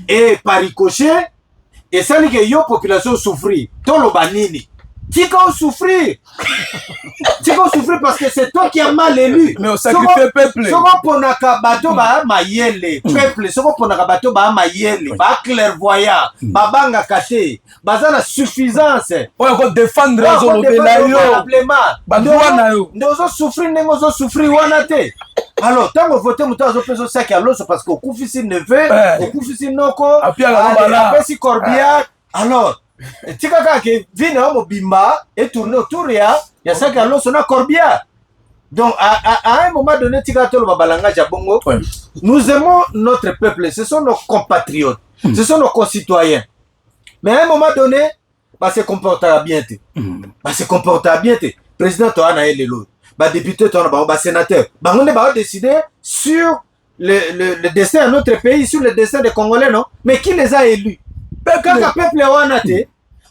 Et par ricochet, et ça dit que yo population souffrir. Tolo banini. Tika souffrir. Tika souffrir parce que c'est toi qui as mal élu. Mais on sacrifie peuple. Soko ponaka bato ba mayele. Peuple, soko ponaka bato ba mayele. Ba clairvoyant. Ba banga kate. Bazana suffisance. On va défendre raison lobela yo. Ba droit na yo. Ndozo souffrir nengozo souffrir wanate. Alors, tant que voter muta zo peso sac à l'os parce que kufisi neve, kufisi noko, après si corbia. Alors, tika ke vina mo bimba et tourner autour ya sac à l'os na corbia. Donc à un moment donné tika tolo babalanga jabongo. Nous aimons notre peuple, ce sont nos compatriotes, ce sont nos concitoyens. Mais à un moment donné, bah se comportera bien té. Bah se comportera bien té. Président toi na elelo. Bah député, bah sénateur, bah on va décider sur le destin de notre pays, sur le destin des Congolais, non? Mais qui les a élus? Quand le peuple est wanate,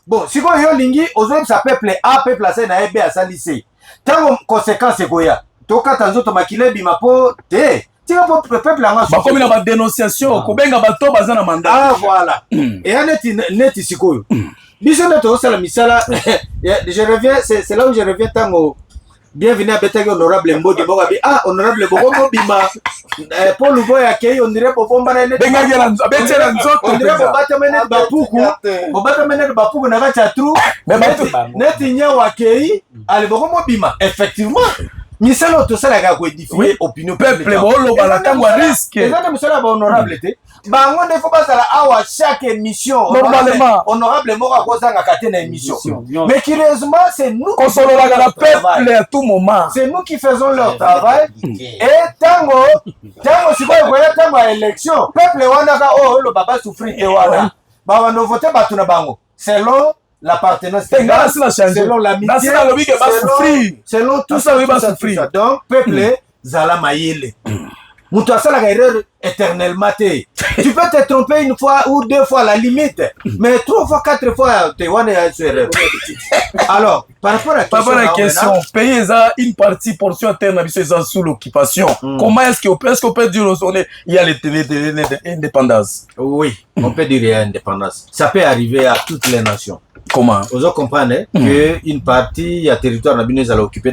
bon, si vous avez lingi, aujourd'hui ça peuple A, peuple C, na B à sa lycée. Tant conséquence c'est quoi? Toka tanzo to makile bimapo te. Tika peuple a bah comme il y a une dénonciation, kobenga bato bazana mandat. Ah voilà. Et en net ici quoi? Biso neto sala misala. Je reviens, c'est là où je reviens tango. Bienvenue à Betagi honorable Mbodi Bogabi. Ah, honorable Bogomo Bima. Paul Louvoy accueille, on dirait pour bomba na net. On dirait pour battre menet bapuku. Pour battre menet bapuku na vacha trou. Net nya accueille. Allez Bogomo Bima. Effectivement. Misalo to sala ga ko édifier opinion peuple bolo bala tango risque. Exactement misala ba honorable te. Bango ne faut pas sala awa chaque émission. Normalement honorable moko akozanga kate na émission. Mais curieusement c'est nous qui faisons le peuple à tout moment. C'est nous qui faisons leur travail. Et tango si quoi voyez tango à élection, peuple wana ka oh le baba souffrir te wana. Ba no voter batuna bango. Selon l'appartenance, selon l'amitié, selon tout ça, va souffrir. Donc, peuple, zala maïle. Moutouassa la erreur éternellement. Tu peux te tromper une fois ou deux fois à la limite, mais 3 fois, 4 fois, tu es sur erreur. Alors, par rapport à la question, pays une partie portion interne sous l'occupation. Comment est-ce qu'on peut dire qu'il y a l'indépendance? Oui, on peut dire qu'il y a l'indépendance. Ça peut arriver à toutes les nations. Comment? Vous comprenez qu'une partie, il y a territoire nabinez à l'occuper.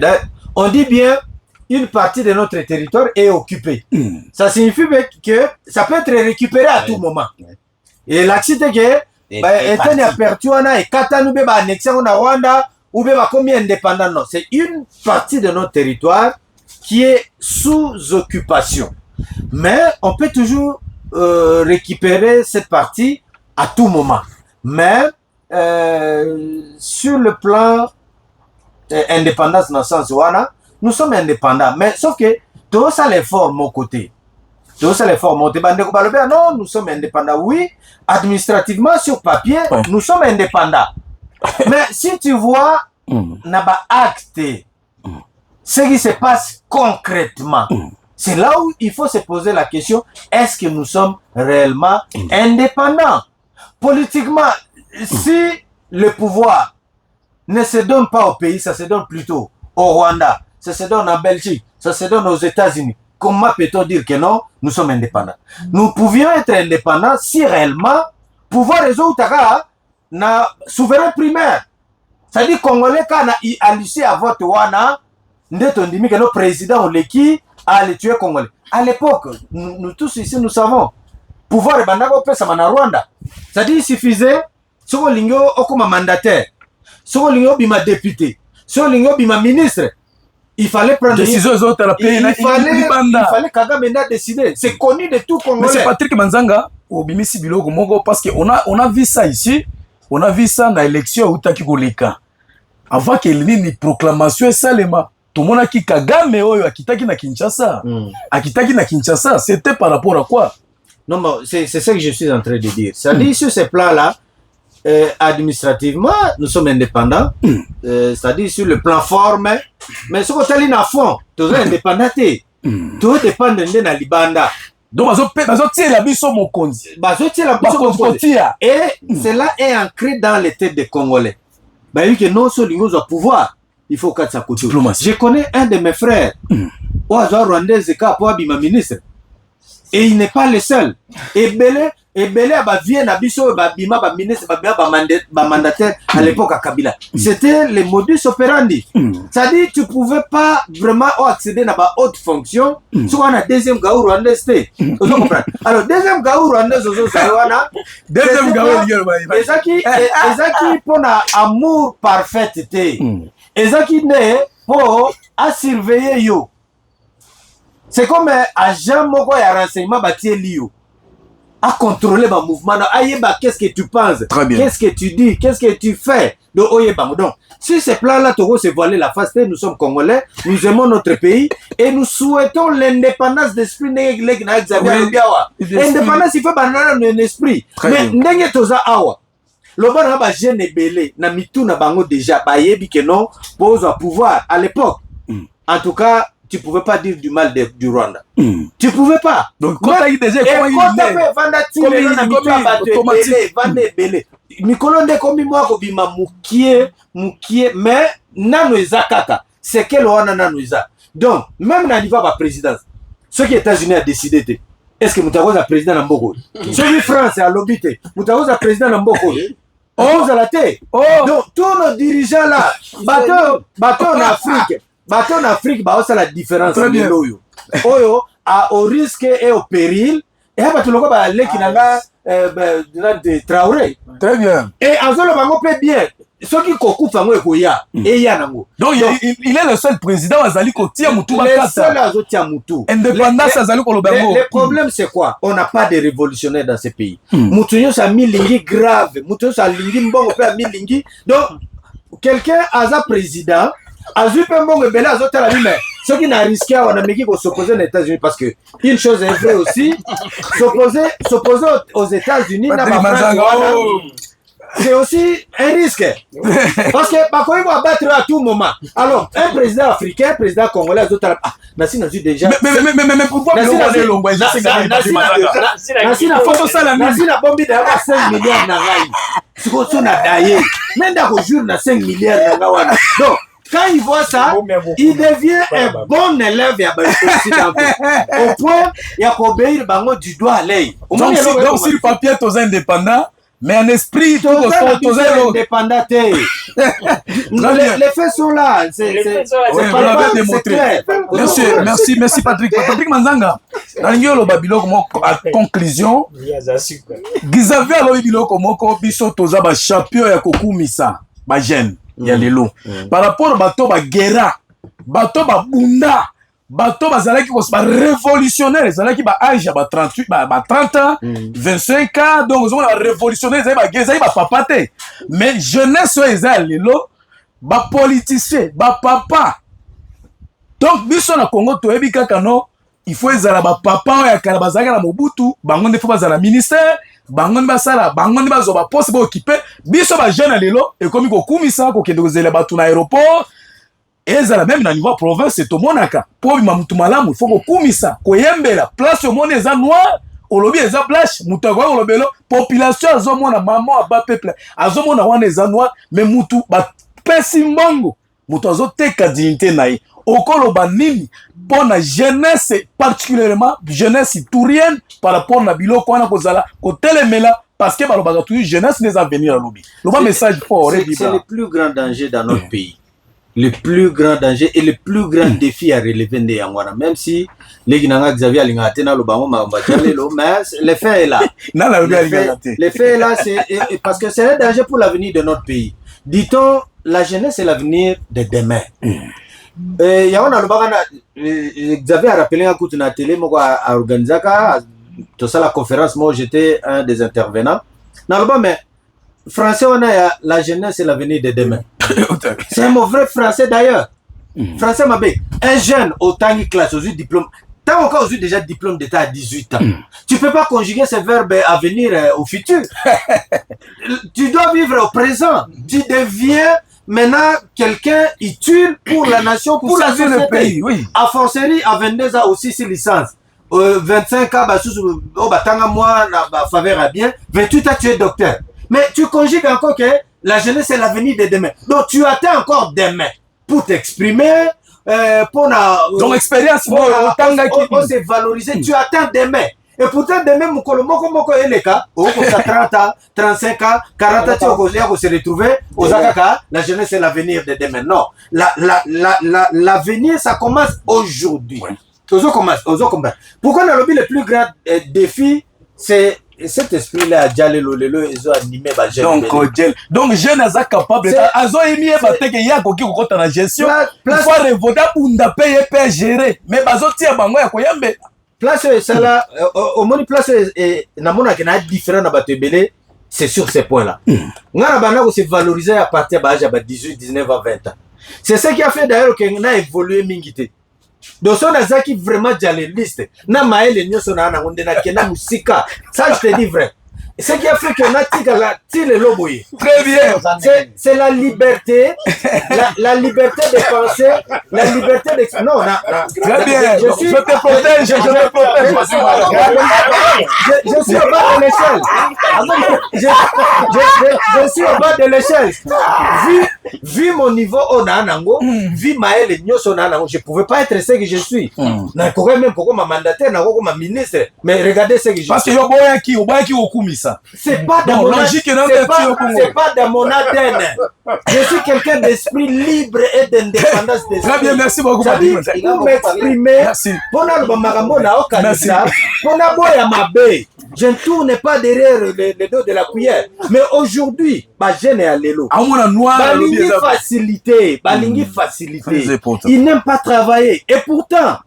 On dit bien une partie de notre territoire est occupée. Ça signifie que ça peut être récupéré à tout moment. Et l'accident que étant apertuana et katanu beba annexé en Rwanda ou beba combien indépendant non, c'est une partie de notre territoire qui est sous occupation. Mais on peut toujours récupérer cette partie à tout moment. Mais sur le plan indépendance dans le sens où nous sommes indépendants, mais sauf que tout ça l'effort mon côté. Tout ça l'effort mon côté. Non, nous sommes indépendants. Oui, administrativement sur papier, nous sommes indépendants. Mais si tu vois n'a pas acte ce qui se passe concrètement. C'est là où il faut se poser la question, est-ce que nous sommes réellement indépendants? Politiquement, si le pouvoir ne se donne pas au pays, ça se donne plutôt au Rwanda, ça se donne en Belgique, ça se donne aux États-Unis. Comment peut-on dire que non, nous sommes indépendants? Nous pouvions être indépendants si réellement pouvoir résoudre na souverain primaire. C'est-à-dire Congolais quand à l'issue à vote wana, on dit que nos présidents qui a les tuer Congolais. À l'époque, nous tous ici nous savons, pouvoir et bandako pesa na Rwanda. C'est-à-dire il suffisait soko lingo okoma mandataire, soko lingo bima député, soko lingo bima ministre. Il fallait prendre décision aux autres à la pays. Il fallait Kagame décider. C'est connu de tout Congolais. Mais c'est Patrick Manzanga au Bimisi Biloko Mongo parce qu'on a vu ça ici. On a vu ça dans l'élection où Taki Goleka. Avant qu'il y ait une proclamation et salema. Tout le monde a dit Kagame oyo akitaki na Kinshasa. Akitaki na Kinshasa, c'était par rapport à quoi? Non, mais c'est ça que je suis en train de dire. C'est-à-dire sur ce plan-là, administrativement, nous sommes indépendants. C'est-à-dire sur le plan forme, mais ce qu'on est à fond, tout est indépendant. Tout dépend de la Libanda. Donc, et cela est ancré dans les têtes des Congolais. Vu que non seulement ils ont pouvoir, il faut que ça coûte. Je connais un de mes frères, Rwandais, ministre, et il n'est pas le seul. Et Belé vient à Bisso, Bima, ministre, mandataire à l'époque à Kabila. C'était le modus operandi. C'est-à-dire tu ne pouvais pas vraiment accéder à la haute fonction. Soit on a deuxième gaou rwandais. Alors, deuxième gaou rwandais, deuxième gaou Ezaki pour amour parfait. Ezaki ne pour surveiller yo. C'est comme un agent moko ya renseignement bâti lio. À contrôler ma mouvement. Qu'est-ce que tu penses? Qu'est-ce que tu dis? Qu'est-ce que tu fais? Donc, sur ce plan-là, Togo se voiler la face. Nous sommes Congolais, nous aimons notre pays et nous souhaitons l'indépendance d'esprit. L'indépendance, il faut banana un esprit. Mais n'engue toza awa. Loba na ba jeune belé na mitu na bango déjà ba yebi que non pose au pouvoir à l'époque. En tout cas, tu ne pouvais pas dire du mal du Rwanda. Tu ne pouvais pas. Donc, quand tu as déjà mais c'est que le donc, même dans le niveau de la présidence, ce que les États-Unis ont décidé, est-ce que nous avons un président dans Mboko? Celui de France a l'obité, nous avons un président dans Mboko. On a la tête. Donc, tous nos dirigeants là, bateau en Afrique. Bateau en Afrique, c'est la différence. Oyo, au risque et au péril. Et tu vois, Traoré. Très bien. Et en zone, on peut bien. Ceux qui coupent, et il y a donc, il est le seul président Azali Kotia Moutou. Le seul Azotia Moutou. Indépendance Azali Kolobango. Le problème, c'est quoi? On n'a pas de révolutionnaires dans ce pays. Moutounyo, ça a mis lingi grave. Moutounyo, ça a lingi mbon, on peut a mis lingi. Donc, quelqu'un a un président. Azupe Mbongo Belé Azota la mais ceux qui n'ont risqué à Wanamiki pour s'opposer aux États-Unis parce que une chose est vraie aussi, s'opposer aux États-Unis c'est aussi un risque parce que Bakoy va battre à tout moment. Alors un président africain, un président congolais Azota Nassina déjà. Mais pourquoi Nassina bombi d'avoir 5 milliards na rai. Ce qu'on a d'ailleurs. Même dans le jour na 5 milliards na rai. Donc quand il voit ça, il devient un bon élève au point il y a obéir bango du doigt à l'œil. Donc si le papier est indépendant, mais en esprit tout indépendant. Les faits sont là. C'est clair. Merci Patrick. Patrick Manzanga. Dans le Babylone à conclusion, Gizavi alo biloko moko biso toza ba champion ya kokumisa ba jeune. Il y a les lots. Par rapport à bateau guerra, bateau bunda, bateau bazalaki ko révolutionnaire, bazalaki ba âge ba 38 ba 30 ans, 25 ans, donc on a révolutionnaire, ba guerra ba papate. Mais jeunesse eza les lots, ba politicien, ba papa. Donc biso na Congo to ebika kano, il faut ezala ba papa ya kala bazalaka na Mobutu, bango ne faut bazala ministère. bango nde basala bango nde bazwa baposte baokipe biso bajeune lelo ekomi kokumisa kokende kozela bato na aéroport ezala même na niveau province tomonaka mpo obima mutu malamu il faut kokumisa koyembela place omoni eza noir olobi eza blanche mutu akoki kolobelo population azomona mama aba peuple azomona wana eza noir mais mutu bapesi mbongo mutu azoteka dignité na ye okoloba nini mpo na jeunesse particulièrement jeunesse iturienne par rapport na biloko wana kozala kotelemela parce que balobaka toujours jeunesse des avenirs alobi loba message fort c'est le plus grand danger dans notre pays. Le plus grand danger et le plus grand défi à relever nde yango wana, même si leki nanga Xavier alinga te na lobango majalelo, mais le fait est là. Le fait est là, c'est parce que c'est un danger pour l'avenir de notre pays. Dit-on, la jeunesse c'est l'avenir de demain. Yaona lobaka Xavier a rappelé un coup na télé moko a organisé tout ça la conférence, moi j'étais un des intervenants. Na loba mais français on a la jeunesse c'est l'avenir de demain. C'est un mauvais français d'ailleurs. Français mabé. Un jeune au temps de classe, aux diplôme. T'as encore eu déjà diplôme d'état à 18 ans. Tu peux pas conjuguer ce verbe à venir au futur. Tu dois vivre au présent. Tu deviens maintenant quelqu'un utile pour la nation, pour la société. Le pays, oui. À forcerie, à 22 ans aussi, c'est licence. 25 ans, tanga moi, la faveur à bien. 28 ans, tu es docteur. Mais tu conjugues encore que la jeunesse c'est l'avenir de demain. Donc tu attends encore demain pour t'exprimer, pour ton expérience, on s'est valorisé. Tu attends demain. Et pourtant demain, moko est le cas. Au 30 ans, 35 ans, 40 ans, tu vas se retrouver aux Akaka. La jeunesse c'est l'avenir de demain. Non, l'avenir ça commence aujourd'hui. Pourquoi on a le plus grand défi, c'est cet esprit-là, ils ont animé ma jeune. Donc, jeune est capable. Ils ont émis que ya koki kokota na gestion. Il faut revoter pour payer pour gérer. Mais bazo tia bango ya koyambe. Place ça là, au moins place na mona que na différent na bato belé, c'est sur ces points-là. Ngana bana ko se valoriser à partir de l'âge de 18, 19 à 20 ans. C'est ce qui a fait d'ailleurs que na évolué mingité. Donc on a ça qui vraiment journaliste na maele nyoso na ngonde na kena musika ça je te dis vrai ce qui a fait que na tika la tile loboye très bien c'est la liberté la liberté de penser la liberté d'exprimer non très bien je te protège je suis au bas de l'échelle je suis au bas de l'échelle vu mon niveau au nanango vu maele nyoso na nango je pouvais pas être ce que je suis na koke même koko ma mandataire na koko ma ministre mais regardez ce que je suis parce que yo boyaki okumisa c'est pas dans mon logique c'est pas dans mon ADN je suis quelqu'un d'esprit libre et d'indépendance d'esprit très bien merci beaucoup pour m'exprimer pour na ba makambo na okanisa pour na boya mabe je ne tourne pas derrière le dos de la cuillère mais aujourd'hui ba jeune à lelo balingi facilité il n'aime pas travailler et pourtant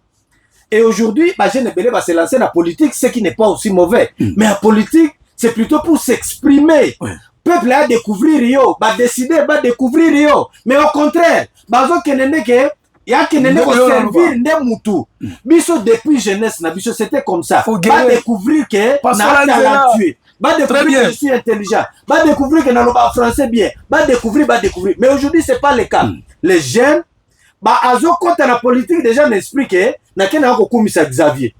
et aujourd'hui ba jeune belé va se lancer dans la politique ce qui n'est pas aussi mauvais mais la politique c'est plutôt pour s'exprimer. Peuple a découvrir yo, va décider, va découvrir yo. Mais au contraire, bazo kenene ke ya kenene ko servir ne mutu. Biso depuis jeunesse na biso c'était comme ça. Va découvrir que na talentueux. Va découvrir que je suis intelligent. Va découvrir que na loba français bien. Va découvrir. Mais aujourd'hui c'est pas le cas. Les jeunes ba azo konta na politique déjà n'explique na kena ko kumisa Xavier.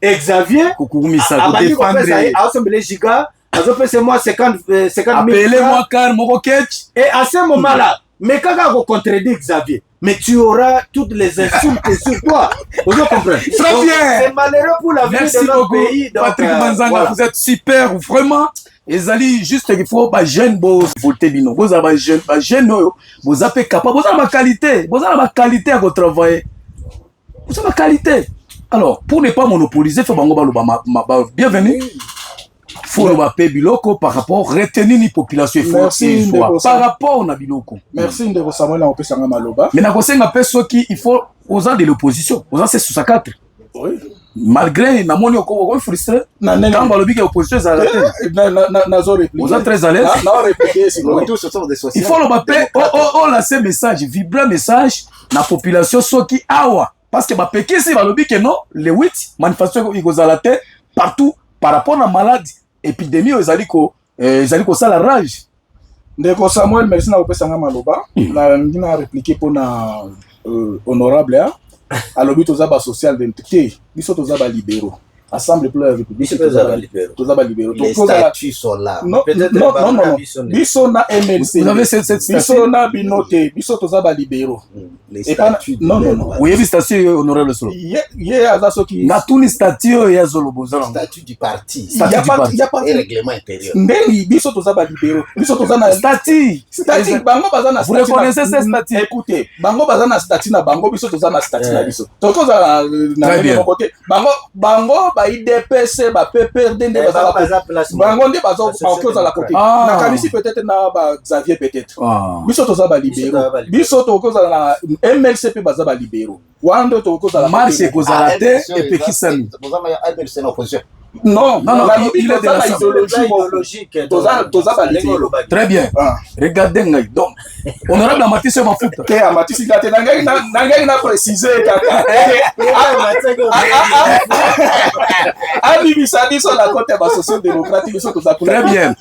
Xavier ko kumisa ko défendre assemblée giga azo pese moi 50 000. Appelez-moi car moko ketch et à ce moment-là mais kaka ko contredire Xavier mais tu auras toutes les insultes sur toi. Vous comprenez? Très bien. C'est malheureux pour l'avenir de notre pays. Donc, Patrick Manzanga, voilà. Vous êtes super vraiment. Ezali juste qu'il faut pas jeune beau voter bino. Vous avez jeune, pas jeune vous avez capable, vous avez ma qualité, vous avez ma qualité à votre travail. Vous avez ma qualité. Alors, pour ne pas monopoliser, faut bango bienvenue. Faut le payer biloko par rapport retenir ni population merci par rapport na biloko. Merci Ndeko Samuel on peut sanga maloba. Mais na kosenga peso qui il faut aux gens de l'opposition, aux gens c'est 64. Oui. Malgré na moni oko frustré na nanga balobi que opposition za na zo répliquer. Vous êtes très à l'aise. Na répliquer sinon tous ce sont des sociétés. Il faut le payer la ce message, vibrant message na population soki awa parce que ba peki si balobi que non les 8 manifestations iko za la terre partout par rapport à maladie épidémie ezali kosala rage. Ndeko Samuel, merci na kopesa nga maloba. Na ngina répliquer pona honorable a. Alobi toza ba social d'entité, biso toza ba libéraux. Assemblée pour la République, toza ba libéraux. Les statuts sont là. Non, biso na MLC. Vous avez cette biso na binote, biso toza ba libéraux. Les statuts. Non. Oui, il y a statut honorable solo. Aza soki. Na tuni statut ya zolobo. Statut du parti. Il y a pas et règlement intérieur. Ndeni biso toza ba libéraux. Biso toza na statut. Bango baza na vous reconnaissez ce statut? Écoutez, bango baza na statut na bango, biso toza na statut na biso. Tokoza na mon côté. Bango ba IDPC ba PPRD nde baza bango nde baza bakoza la côté. Na kanisi peut-être na ba Xavier peut-être. Biso toza ba libéraux. Biso tokoza na MLC pe baza ba libéraux. Wando tokoza la marche kozala te et puis kisami. C'est une opposition. Non, il est de la idéologique. Très bien. Regardez ngai. Donc, honorable Amatisi Mafuta. Que Amatisi gate nangai na préciser kaka. Abibisa biso la côté ba social-démocratique biso toza. Très bien.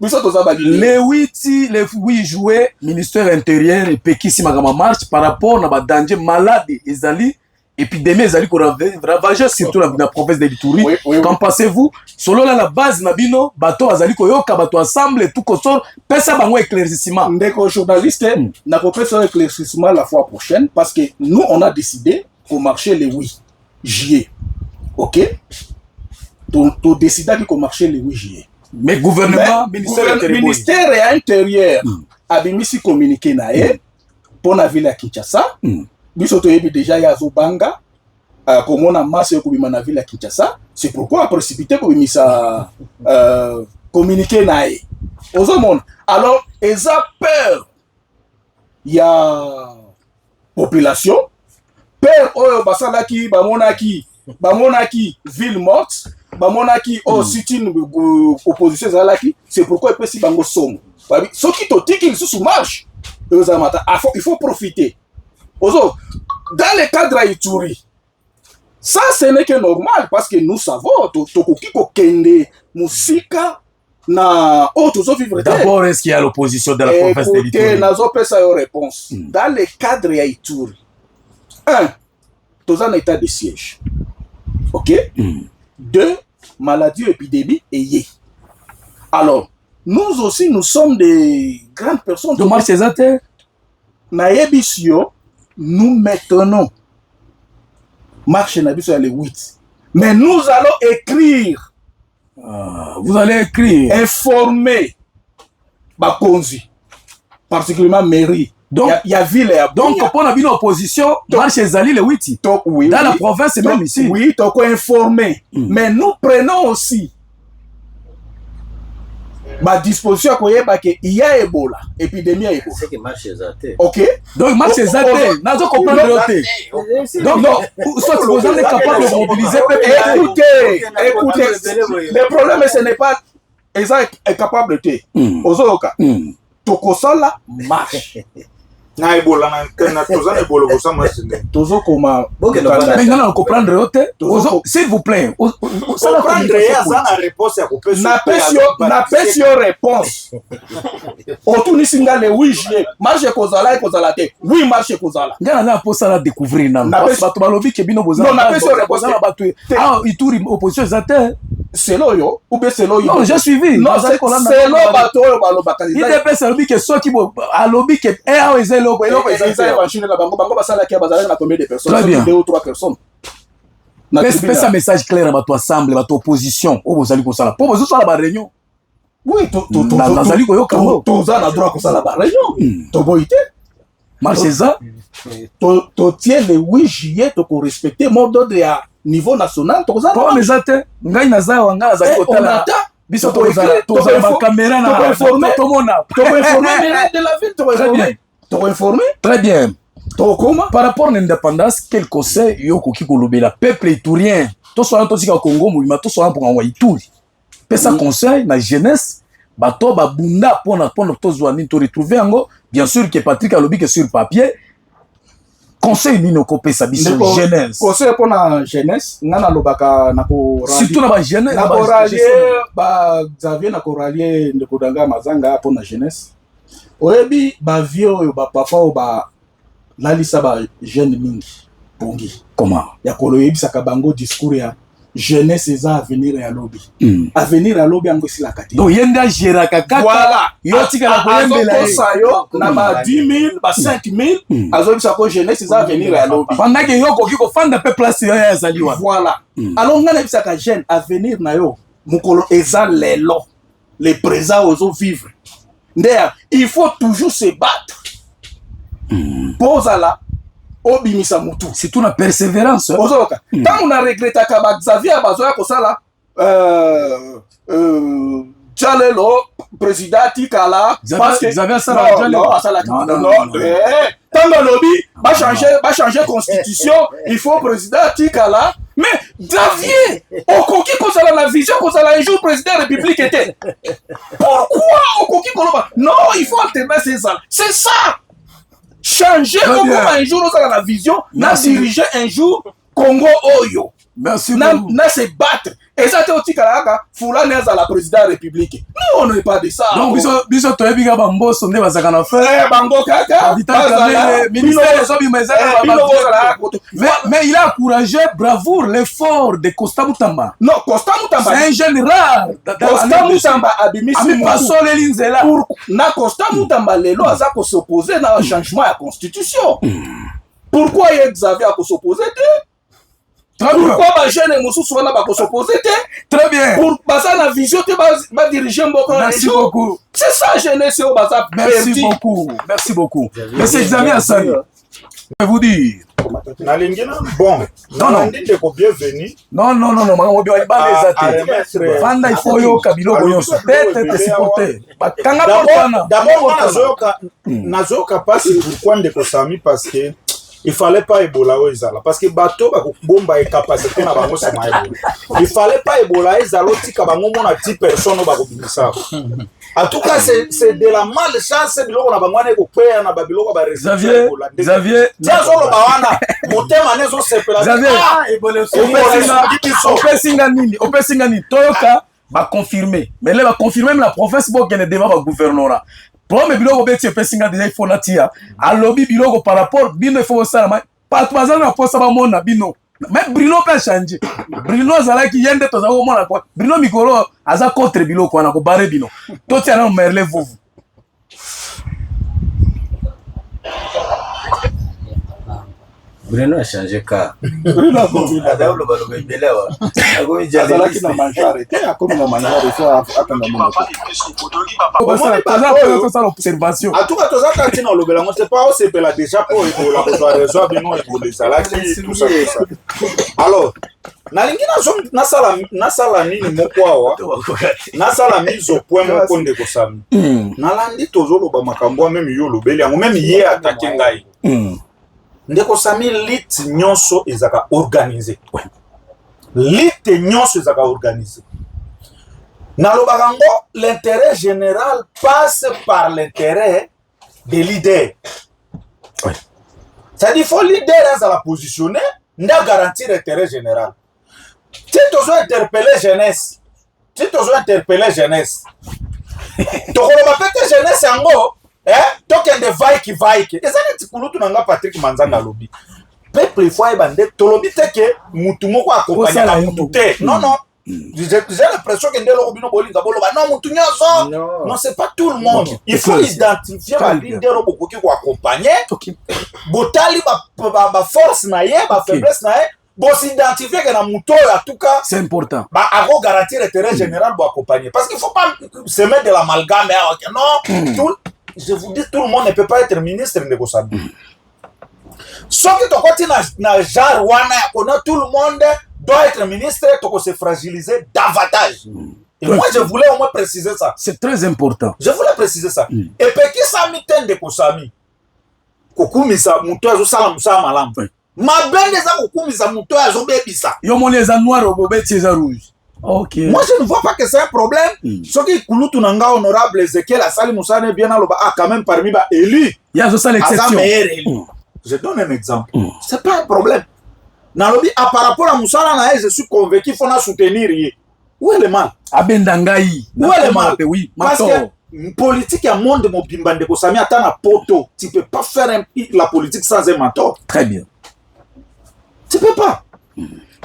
Les 8 juillet, ministère intérieur et Pekisi Magama marche par rapport à danger malade ezali épidémie ezali ko ravager surtout la province de l'Ituri. Qu'en pensez-vous? Selon la base nabino bato azali ko yoka bato ensemble tout consort pesa bango éclaircissement. Ndeko journaliste na ko pesa éclaircissement la fois prochaine parce que nous on a décidé qu'on marcher le 8 juillet. OK? To décider qu'on marcher le 8 juillet. Mais gouvernement, ministère intérieur abimisi communiqué nae pour la ville à Kinshasa. Biso to yebi déjà ya Zobanga komona masse yo kubima na ville à Kinshasa. C'est pourquoi précipité komimisa communiqué nae. Ozomona. Alors, eza peur ya population, peur oyo basalaki bamonaki ville morte. Bamonaki sit-in opposition zalaki, c'est pourquoi si bango somo. Ce qui te dit qu'il sous marche, il faut profiter. Ozo, dans le cadre Ituri, ça ce n'est que normal parce que nous savons tokoki ko kende musika na tozo vivre. D'abord, est-ce qu'il y a l'opposition de la province de l'Ituri? Nazo pesa yo réponse. Dans le cadre Ituri, 1, toza en état de siège. OK? 2, maladie, épidémie et yé. Alors, nous aussi, nous sommes des grandes personnes. De marche exacte. Naebisio, nous maintenons marche nabisio le 8. Mais nous allons écrire. Vous allez écrire. Informer Bakonzi, particulièrement mairie. Donc, il y a ville et donc, pour la opposition, marche Zali le 8. Oui, dans la province et même ici. Oui, donc informer. Mais nous prenons aussi ma disposition qu'il y a Ebola, épidémie à Ebola. C'est que marche Zate. OK? Donc, marche Zate, nous allons comprendre le Donc, soit vous êtes capable de mobiliser. Écoutez, le problème, ce n'est pas exact capable de te. Ozoka. Tokosala marche. Na Ebola na tozana Ebola ko sama sinde. Tozo koma. Mais non, comprendre rote. S'il vous plaît. Comprendre ya sana réponse ya kopesa. Na pesio réponse. Otuni singa le 8 juillet. Marche kozala te. Oui, marche kozala. Ngana na posa la découvrir na. Bato balobi ke bino bozala. Non, na pesio réponse na bato. Ah, Ituri opposition zate. C'est là yo ou bien c'est là yo. Non, j'ai suivi. Non, c'est là bato yo baloba kanisa. Il dépêche alobi ke soki bo alobi ke eloko bango basala ki bazala na combien de personnes? 2 ou 3 personnes. Fais un message clair à votre assemblée, à votre opposition. Oh, vous allez comme ça. Pour vous, ça la réunion. Oui, allez tous a droit comme ça la réunion. To boité. Marchez ça. To tient le 8 juillet, to respecter mot d'ordre à niveau national. To ça. Pour mes athées, ngai naza wanga zali kotala. Biso to ba caméra na informer tout le monde. To informer de la ville, to informer. To informer. Très bien. Par rapport à l'indépendance, quel conseil yoko ki kolobe la peuple iturien, to so to sika Congo mouvement to so pour en Ituri. Pesa conseil na jeunesse, bato ba bunda pour to zo ani to retrouver ngo, bien sûr que Patrick alobi que sur papier conseil nini okopesa biso jeunesse conseil mpona jeunesse nga nalobaka surtout na bajeunesse nakoralie Xavier nakoralie ndeko danga mazanga mpona jeunesse oyebi bavie oyo bapapa oyo balalisa bajeune mingi pongi comment ya koloyebisaka bango discours ya jeunesse eza avenir ya lobi avenir ya lobi yango esilaka te donc ye nde agéraka kaka yo tikala koyembela yo na ba 10 000 ba 5 000 azobisa ko jeunesse eza avenir ya lobi pendant que yo koki kofanda pe place yo ya ezali wana voilà alors nga nayebisaka jeune avenir na yo mokolo eza lelo le présent ozo vivre ndeya il faut toujours se battre pozala obimisa mutu surtout na persévérance ozoka tant on a regretté ka ba Xavier bazoya kosala Jalelo président tikala parce que Xavier sala Jalelo asala non tant lobby ba changer constitution il faut président tikala mais Xavier okoki kosala la vision kosala un jour président de la République était pourquoi okoki koloba non il faut alterner ces ans c'est ça changer comme un jour dans la vision na diriger un jour Congo Oyo merci na se battre et ça te otikalaka fulani à la président de la République nous on n'est pas de ça donc biso toyebi ka bamboso nde bazaka na faire bango kaka ministère ezobi meza mais il a encouragé bravoure l'effort de Costa Mutamba non Costa Mutamba c'est un jeune rare Costa Mutamba abimisi pasoleli nzela na Costa Mutamba lelo aza ko s'opposer na changement ya constitution pourquoi Xavier a ko s'opposer pourquoi ba jeune mosusu wana ba ko s'opposer très bien pour basa na vision te ba diriger mboko merci beaucoup c'est ça jeunesse au basa merci beaucoup monsieur Xavier Assani je vous dire nalingina bon nalandi ndeko bienvenue non makambo bi baleza te fanda il faut yo kabiloko nyonso tete supporter bakanga portana d'abord nazoka pasi pourquoi ndeko Sami parce que il fallait pas Ebola au ezala parce que bateau ba bomba et capacité na bango sama Ebola il fallait pas Ebola ezala tika bango mona 10 personnes ba ko bimisa en tout cas c'est de la malchance biloko na bango na ko pea na babiloko ba Xavier tiazolo ba wana motema nezo sepela Ebola opesinga nini toyoka ba confirmer mais là ba confirmer la province bo kene devant ba gouvernorat problème biloko beti pesinga déjà il faut natia alobi biloko par rapport bino il faut ça pas trois ans après ça va mona bino mais Bruno peut changer Bruno azalaki yende to za mona quoi Bruno mikolo aza contre biloko na ko bare bino to tia na merle vuvu Bruno a changé car. Bruno a observation. En tout cas, tous ça quand on le c'est pas c'est la déjà pour la raison bino pour les salaki tout ça. Alors, nasala nini mokwawa nasala mise au point moko ndeko Sami nalandi tozoloba makambo même yo lobeli yango même ye attaquer ngai ndeko Sami lit nyonso ezaka organisé lit nyonso ezaka organisé nalobaka ngo l'intérêt général passe par l'intérêt des leaders c'est-à-dire faut leader ezala positionner nda garantir l'intérêt général. Si tu as interpellé jeunesse, tu as jeunesse, tu as jeunesse en gros, tu as des vaïki. Et ça, tu as Patrick Manzana lobby. Peuple, il faut que tu lobby que Moutoumoko accompagne la Moutoute. Non. J'ai l'impression que non, c'est pas tout le monde. Il faut identifier ma leader qui va accompagner. Botali, ma force, ma faiblesse, bon s'identifier que dans mon tour en tout cas c'est important avant garantir l'intérêt général pour accompagner parce qu'il faut pas se mettre de l'amalgame non je vous dis tout le monde ne peut pas être ministre de Sami sauf que tu na genre wana tout le monde doit être ministre tu se fragiliser davantage et moi je voulais au moins préciser ça c'est très important je voulais préciser ça et puis qui ça miten de Sami kokumisa muto azo sala musala malamu mabende za kokumisa muto azobebisa yo moni eza noir obobeti eza rouge ok moi je ne vois pas que c'est un problème soki kulutu na nga honorable Ezekiel asali musane bien aloba quand même parmi ba élu ya zo sala exception Je donne un exemple. C'est pas un problème. Nalobi, par rapport à Moussala, je suis convaincu qu'il faut soutenir. Où est le mal? Abendangaï. Où est le mal? Oui, parce que politique à monde de mon bimbande ko sami attend à poto. Tu peux pas faire la politique sans un mentor. Très bien. Tu peux pas.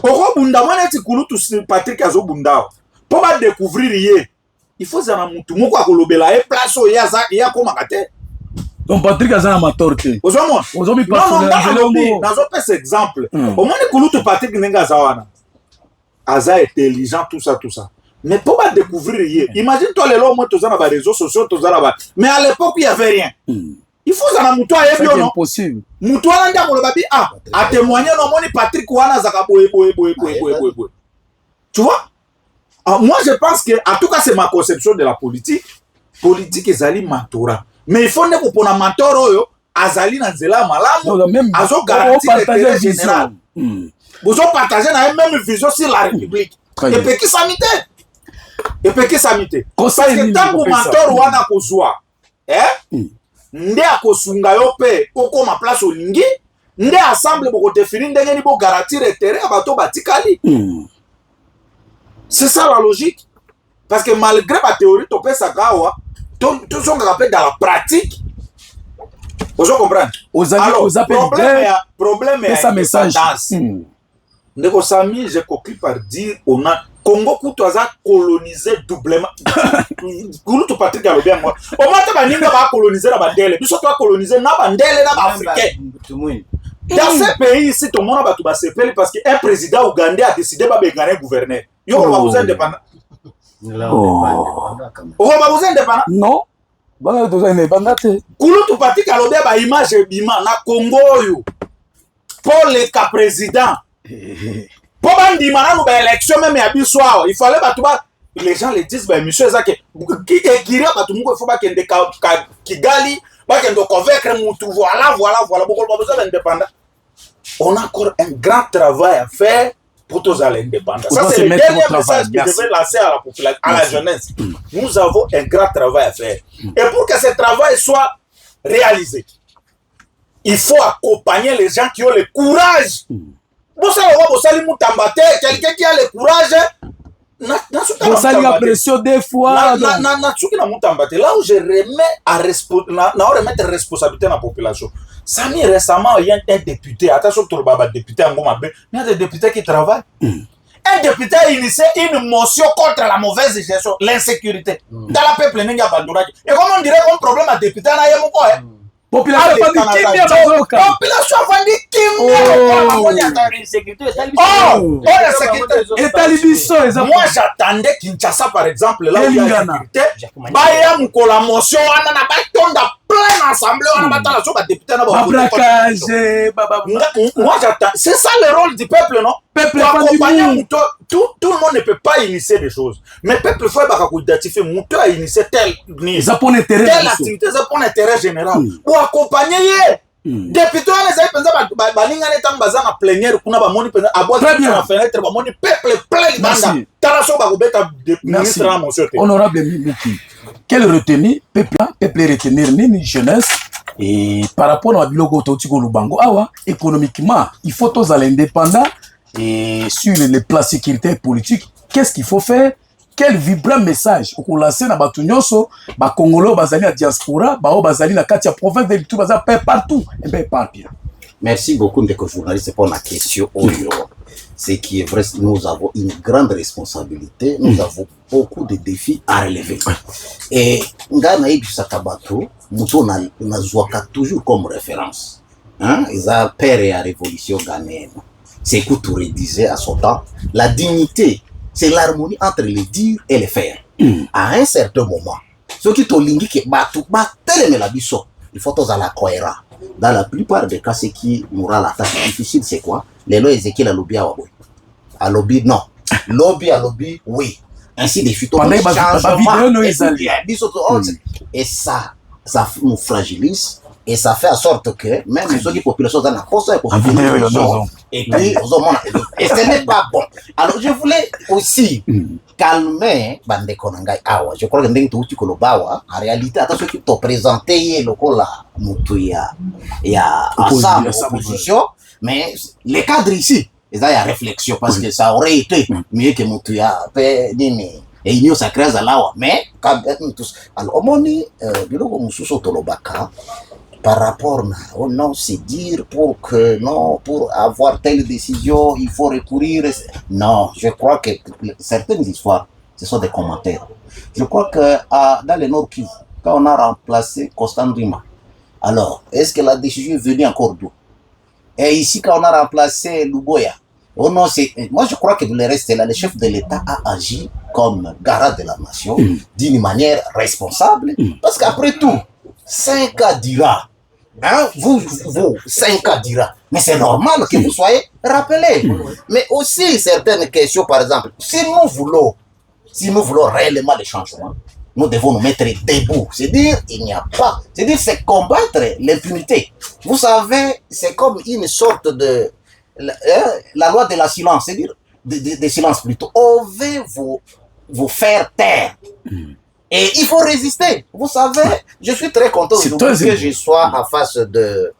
Oko bunda mwana ti kulutu Patrick Azo bunda. Pour pas découvrir hier. Il faut zana mutu moko akolobela e place o ya koma kate. Donc Patrick Azana matorte. Aujourd'hui dans cet exemple. Au moins kulutu Patrick nenga zawana. Aza intelligent tout ça. Mais pour pas découvrir hier. Imagine-toi les lois moi tous dans les réseaux sociaux tous là-bas. Mais à l'époque il y avait rien. Il faut zana mutu a yebi non. Impossible. Mutu ala ndia ko lobabi a témoigner non moni Patrick wana zaka boye. Tu vois? Moi je pense que en tout cas c'est ma conception de la politique. Politique ezali mentorat. Mais il faut ne pour na mentor oyo azali na nzela malamu azo garantir l'intérêt général. Vous ont partagé la même vision sur la République. Et puis qui s'amite. Parce que tant que mentor wana kozwa, nde akosunga yo pe oko ma place olingi, nde ensemble boko définir ndenge ni bo garantir l'intérêt à bato batikali. C'est ça la logique. Parce que malgré ma théorie, tu peux savoir, tout ce qu'on appelle dans la pratique, vous comprenez? Alors, problème est ça message. Ndeko Sami, j'ai conclu par dire, on a Congo Koutoisa colonisé doublement. Kouloutou Patrick Alobia, moi. Au moins, tu vas coloniser la bandelle. Puis surtout, coloniser la bandelle, la africaine. Dans ces pays ici, tout le monde va se faire parce qu'un président ougandais a décidé de gagner gouverneur. Yo, on va vous indépendant. On va vous indépendant. Non. Bah, vous êtes indépendant. Kouloutou Patrick Alobia, bah, image bima na Congo yo. Pour les cas présidents. Pour bandimana nous élection même à bissoir, il fallait battre les gens les disent ben monsieur Zake qui écrire battu il faut pas qu'il de Kigali pas qu'il doit convaincre mutu voilà beaucoup pas besoin d'indépendant. On a encore un grand travail à faire pour tous les indépendants. Ça c'est le dernier message que je vais lancer à la population, à la jeunesse. Nous avons un grand travail à faire. Et pour que ce travail soit réalisé, il faut accompagner les gens qui ont le courage. Quelqu'un qui a le courage, pression des fois. Là où je remets à responsabilité dans la population. Sami récemment, il y a un député, attention, tout le baba député en Goma, mais il y a des députés qui travaillent. Un député a initié une motion contre la mauvaise gestion, l'insécurité. Dans la peuple, il y a pas de. Et comme on dirait un problème à député, il y a un population a vendu moi j'attendais Kinshasa par exemple là où il y a sécurité baya mukola motion wana na batonda plein assemblée wana batala so ba député na ba moi j'attends c'est ça le rôle du peuple non peuple accompagner tout le monde ne peut pas initier des choses mais peuple faut ba ko identifier muto a initier tel activité ça pour intérêt général pour accompagner député on les a pensé balinga netam bazana plénière kuna ba moni penza aboa na fenêtre ba moni peuple plein banda taraso ba kubeta ministre na monsieur honorable Miki quel retenir peuple retenir ni jeunesse et par rapport à biloko totiko lubango awa économiquement il faut tous à l'indépendant et sur les plans sécurité politique qu'est-ce qu'il faut faire. Quel vibrant message au lancé na batu nyonso ba Congolo bazali na diaspora ba bazali na kati ya province de tout bazali partout et ben pas bien. Merci beaucoup ndeko journaliste pour la question oyo. C'est qui est vrai, nous avons une grande responsabilité, nous avons beaucoup de défis à relever. Et ngana ibisaka batu muto na zwaka toujours comme référence. Hein, ils a père et la révolution ghanéenne. C'est que Touré disait à son temps, la dignité c'est l'harmonie entre le dire et le faire. À un certain moment, ce qui te lingue que il faut tous à la cohérence. Dans la plupart des cas, ce qui nous rend la tâche difficile, c'est quoi? Les lois Ezekiel à lobby à lobby non. Lobby à lobby, oui. Ainsi des fuites. Et ça nous fragilise. Et ça fait en sorte que même ceux qui population dans la poste et puis et ce n'est pas bon. Alors je voulais aussi calmer bandeko na ngai awa. Je crois que ndenge touti kolobawa en réalité ata soki to présenter ye lokola mutu ya ensemble opposition, mais les cadres ici ils ont la réflexion parce que ça aurait été mieux que mutu ya pe nini et union sacrée zalawa, mais quand tous alors omoni biloko mususu tolobaka par rapport na non c'est dire pour que non pour avoir telle décision il faut recourir. Non, je crois que certaines histoires ce sont des commentaires. Je crois que dans le Nord Kivu, quand on a remplacé Constant Ndima, alors est-ce que la décision est venue encore d'où? Et ici quand on a remplacé Luboya, oh non, moi je crois que le reste là, le chef de l'État a agi comme garant de la nation d'une manière responsable, parce qu'après tout 5 ans dira. Hein, vous 5 ans dira, mais c'est normal que vous soyez rappelés. Mais aussi certaines questions, par exemple, si nous voulons réellement les changements, nous devons nous mettre debout. C'est-à-dire, il n'y a pas, c'est-à-dire, c'est combattre l'impunité. Vous savez, c'est comme une sorte de la loi de la silence, c'est-à-dire de silence plutôt. On veut vous faire taire. Et il faut résister. Vous savez, je suis très content aujourd'hui que je sois en face de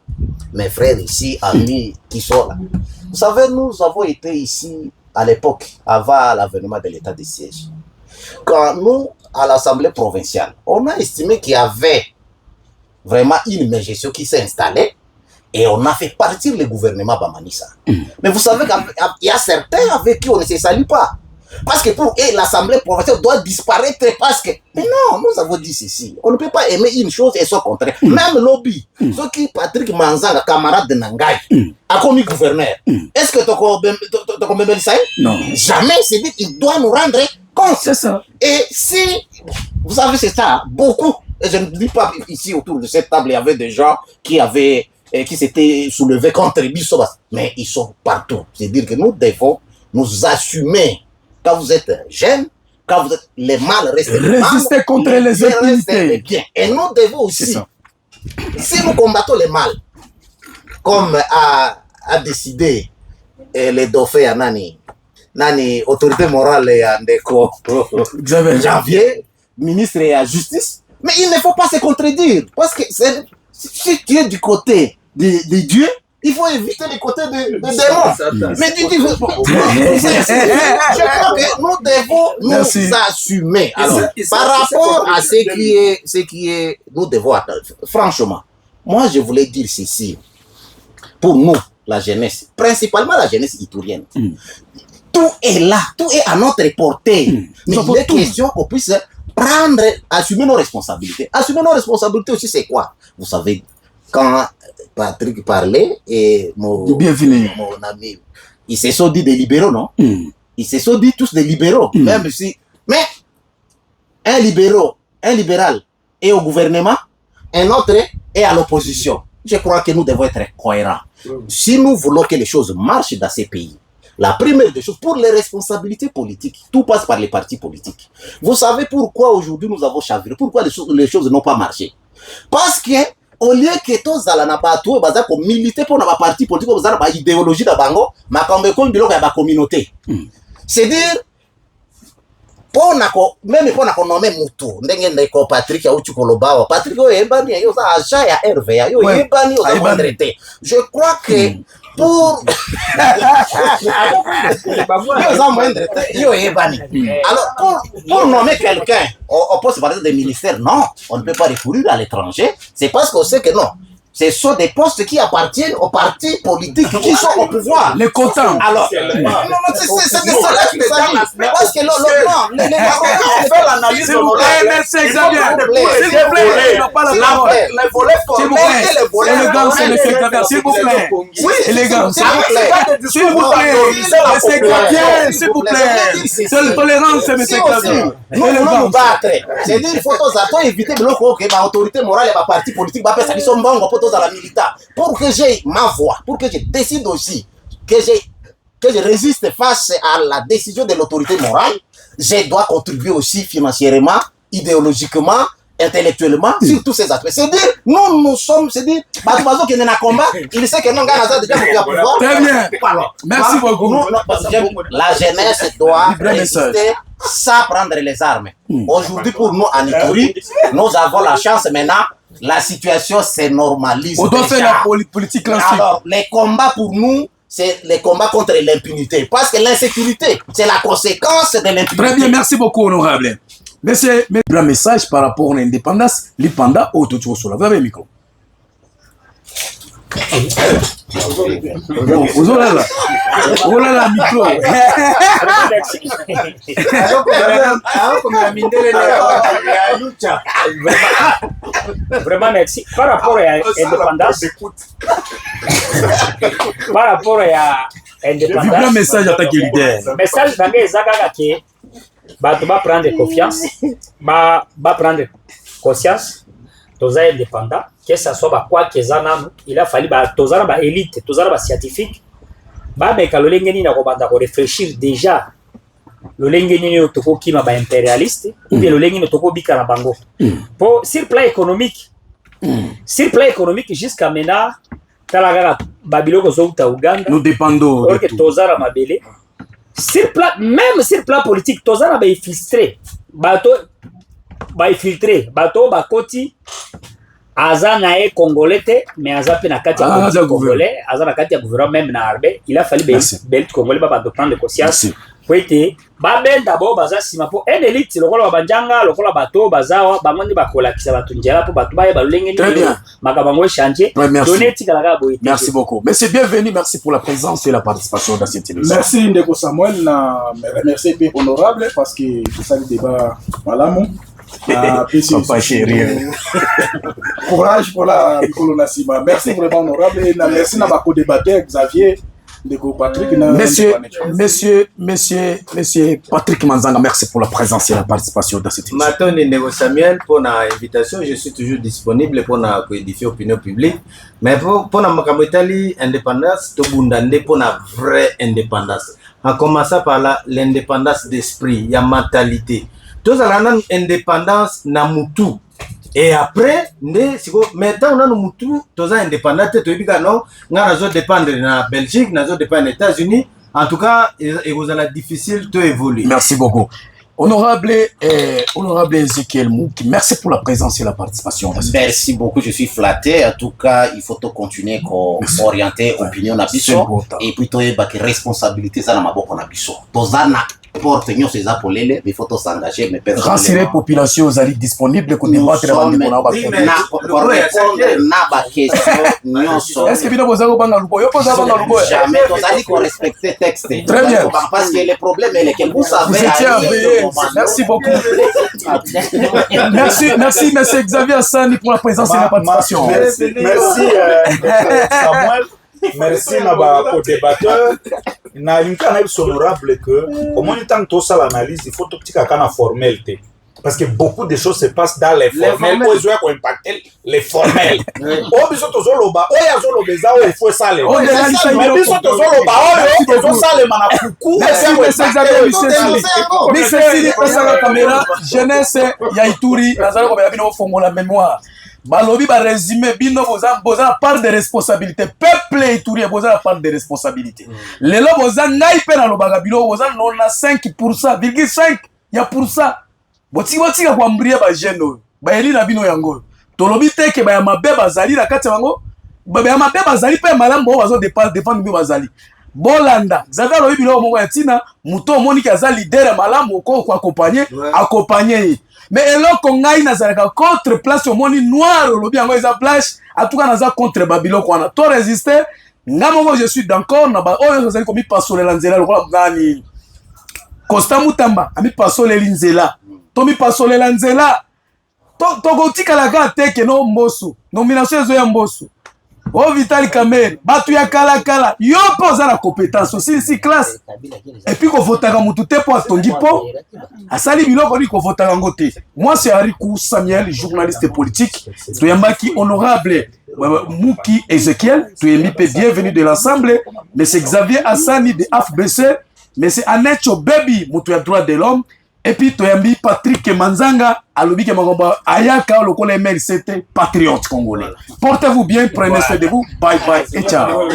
mes frères ici, amis qui sont là. Vous savez, nous avons été ici à l'époque, avant l'avènement de l'état de siège. Quand nous, à l'Assemblée provinciale, on a estimé qu'il y avait vraiment une gestion qui s'est installée et on a fait partir le gouvernement Bamanissa. Mais vous savez qu'il y a certains avec qui on ne se salue pas. Parce que pour eux, l'Assemblée provinciale doit disparaître parce que... Mais non, nous avons dit ceci. On ne peut pas aimer une chose et son contraire. Même lobby, ce qui Patrick Manzanga, camarade de Nangaï, a commis gouverneur. Est-ce que tu as ça? Non. Jamais, c'est dit qu'il doit nous rendre compte. C'est ça. Et si, vous savez, c'est ça, beaucoup, et je ne dis pas ici autour de cette table, il y avait des gens qui s'étaient soulevés contre Bissoba, mais ils sont partout. C'est-à-dire que nous devons nous assumer. Quand vous êtes jeune, quand vous êtes les mal, restez les mal. Résister contre les impunités. Bien. Et nous devons aussi, si nous combattons les mal, comme a décidé le dauphin à Nani, autorité morale et Ndeko, Janvier, ministre et à justice, mais il ne faut pas se contredire, parce que si tu es du côté de Dieu, il faut éviter les côtés de démons. Mais tu dis, je crois que nous devons nous assumer. Alors, par rapport à ce qui est, nous devons attendre. Franchement, moi je voulais dire ceci. Pour nous, la jeunesse, principalement la jeunesse iturienne, tout est là, tout est à notre portée. Mais il est question qu'on puisse assumer nos responsabilités. Assumer nos responsabilités aussi, c'est quoi? Vous savez, quand Patrick parlait et mon ami, ils se sont dit des libéraux, non? Ils se sont dit tous des libéraux, même si... Mais un libéral est au gouvernement, un autre est à l'opposition. Je crois que nous devons être cohérents. Si nous voulons que les choses marchent dans ces pays, la première des choses, pour les responsabilités politiques, tout passe par les partis politiques. Vous savez pourquoi aujourd'hui nous avons chaviré? Pourquoi les choses n'ont pas marché? Parce que au lieu que tous allons na bateau baza ko militer pour na parti politique ko baza na idéologie da bango makambe ko biloko ya ba communauté. C'est dire même pour na ko nommer mutu ndenge ndeko Patrick ya uchi kolobawa Patrick o yebani yo za aja ya RVA yo yebani yo za retraité. Je crois que pour alors pour nommer quelqu'un on peut se parler des ministères, non, on ne peut pas recourir à l'étranger, c'est parce qu'on sait que non, ce sont des postes qui appartiennent aux partis politiques qui sont au pouvoir. Les comptants. Alors, c'est de cela qu'il s'agit. Parce que on fait l'analyse de nos s'il vous plaît, les volets formels et les volets s'il vous plaît. Oui, élégance. S'il vous plaît, s'il vous plaît. Seule tolérance, monsieur Xavier. Nous nous battre. C'est-à-dire qu'il faut éviter que l'autorité morale et la parti politique qui sont bons dans la militaire. Pour que j'ai ma voix, pour que je décide aussi, que je résiste face à la décision de l'autorité morale, je dois contribuer aussi financièrement, idéologiquement, intellectuellement sur tous ces aspects. C'est-à-dire, nous sommes, c'est-à-dire, Batubazo qui est dans le combat, il sait que non, Ghana déjà pour pouvoir. Très bien. Merci beaucoup. La jeunesse doit résister sans prendre les armes. Aujourd'hui, pour nous, en Ituri, nous avons la chance maintenant, la situation se normalise. On doit faire la politique classique. Alors, les combats pour nous, c'est les combats contre l'impunité. Parce que l'insécurité, c'est la conséquence de l'impunité. Très bien, merci beaucoup, honorable. Monsieur, un message par rapport à l'indépendance, l'Ipanda, au tout sur la. Vous avez le micro. Vous avez là, micro. Vraiment merci. Par rapport à l'indépendance, par rapport à l'indépendance, un message à ta leader. Message dans les Zagaga qui va prendre confiance, va prendre conscience, tous les indépendants, que ce soit quoi que ça il a fallu tous les élites, tous les scientifiques, mais quand le lengeni na kobanda ko réfléchir déjà le lengeni no toko kima ba impérialiste ou bien le lengeni no toko bika na bango. Pour sur plan économique, jusqu'à maintenant talaga babiloko zouta Uganda, nous dépendons de tout. Tozara mabele. Même sur plan politique, tozara ba infiltré, bato bakoti aza na e congolais te mais aza pe na kati ya congolais, aza na kati ya gouvernement même na arbe, il a fallu bel congolais ba prendre conscience pour être ba ben d'abord baza sima po en élite lokola banjanga lokola bato bazawa bangondi bakola kisa batu njela po batu ba balengeni makabango changer donner tika la boy. Merci beaucoup. Monsieur, bienvenue, merci pour la présence et la participation dans cette émission. Merci Ndeko Samuel, merci peu honorable parce que ça le débat malamu. Papa chéri. Courage pour la colonisation. Merci vraiment honorable et merci à ma co-débatteur Xavier Ndeko Patrick. Monsieur Patrick Manzanga, merci pour la présence et la participation dans cette émission. Maintenant, Ndeko Samuel, pour l'invitation, je suis toujours disponible pour édifier l'opinion publique. Mais pour la Makamotali indépendance, tout le monde pour la vraie indépendance. En commençant par l'indépendance d'esprit, il y a mentalité. Tous la indépendance na mutu et après maintenant on a no mutu tous indépendant te bika non nga zo dépendre na Belgique na zo dépendre des États-Unis en tout cas et vous allez difficile de évoluer. Merci beaucoup. Honorable Ezekiel Mouki, merci pour la présence et la participation. Merci beaucoup, je suis flatté. En tout cas, il faut continuer à orienter l'opinion na biso et puis to ba responsabilité ça na maboko na biso. Tozana porte nous ces apolés, mais il faut s'engager mais personnellement. Rassurer population aux alliés disponibles pour débattre avant de pour répondre na ba question. Est-ce que vous avez banga luboyo posa banga luboyo? Jamais tozali ko respecter texte. Très bien. Parce que le problème est que vous savez. Merci beaucoup. Merci monsieur Xavier Assani pour la présence et la participation. Merci Samuel. Merci à co-débatteur. Na une canal honorable que au moins tant que ça l'analyse, il faut tout petit cas formalité. Parce que beaucoup de choses se passent dans les formels. Où ils ont impacté les formels. Oh, bisous tous zoloba. Oh, ya zolobeza. Oh, il faut ça les. Oh, bisous tous zoloba. Oh, ils ont ça les manafuku. Merci Xavier. Merci caméra. Jeunesse ya Ituri. Nazalo comme bino fongo la mémoire. Balobi ba résumé bino boza part de responsabilité. Peuple Ituri boza la part de responsabilité. Lelo boza ngai pe na lobaga bino boza na 5%,5 ya pour ça. Boti kwa mbria ba jeno ba eli na bino yango tolobi teke ba ya mabe bazali na kati yango ba ya mabe bazali pe malambo bazo défendre bi bazali bolanda Xavier lobi bilo moko ya tina muto moni ki azali leader ya malambo ko accompagner mais eloko ngai nazalaka contre place moni noir lobi yango eza place atuka naza contre babilo kwana to résister ngamo je suis d'accord na ba oyo zali komi pasole la nzela lokola ngani Costa Mutamba ami pasole linzela Tomi pasole la nzela tokotika la ga teke no mboso nomination ezo ya mboso o Vitali Kamere batu ya kala yo poza la compétence aussi si classe et puis ko votaka mutu te po atongi po asali biloko ni ko votaka ngote. Moi c'est Arikou Samuel, journaliste politique, to yambaki honorable Mouki Ezekiel, to yemipe bienvenue de l'ensemble, mais c'est Xavier Assani de AFBC, mais c'est Anecho Baby mutu ya droit de l'homme. Et puis toyambi Patrick Manzanga alobi ke makomba ayaka lokola MLCT patriote congolais. Portez-vous bien, prenez soin de vous. Bye bye et ciao.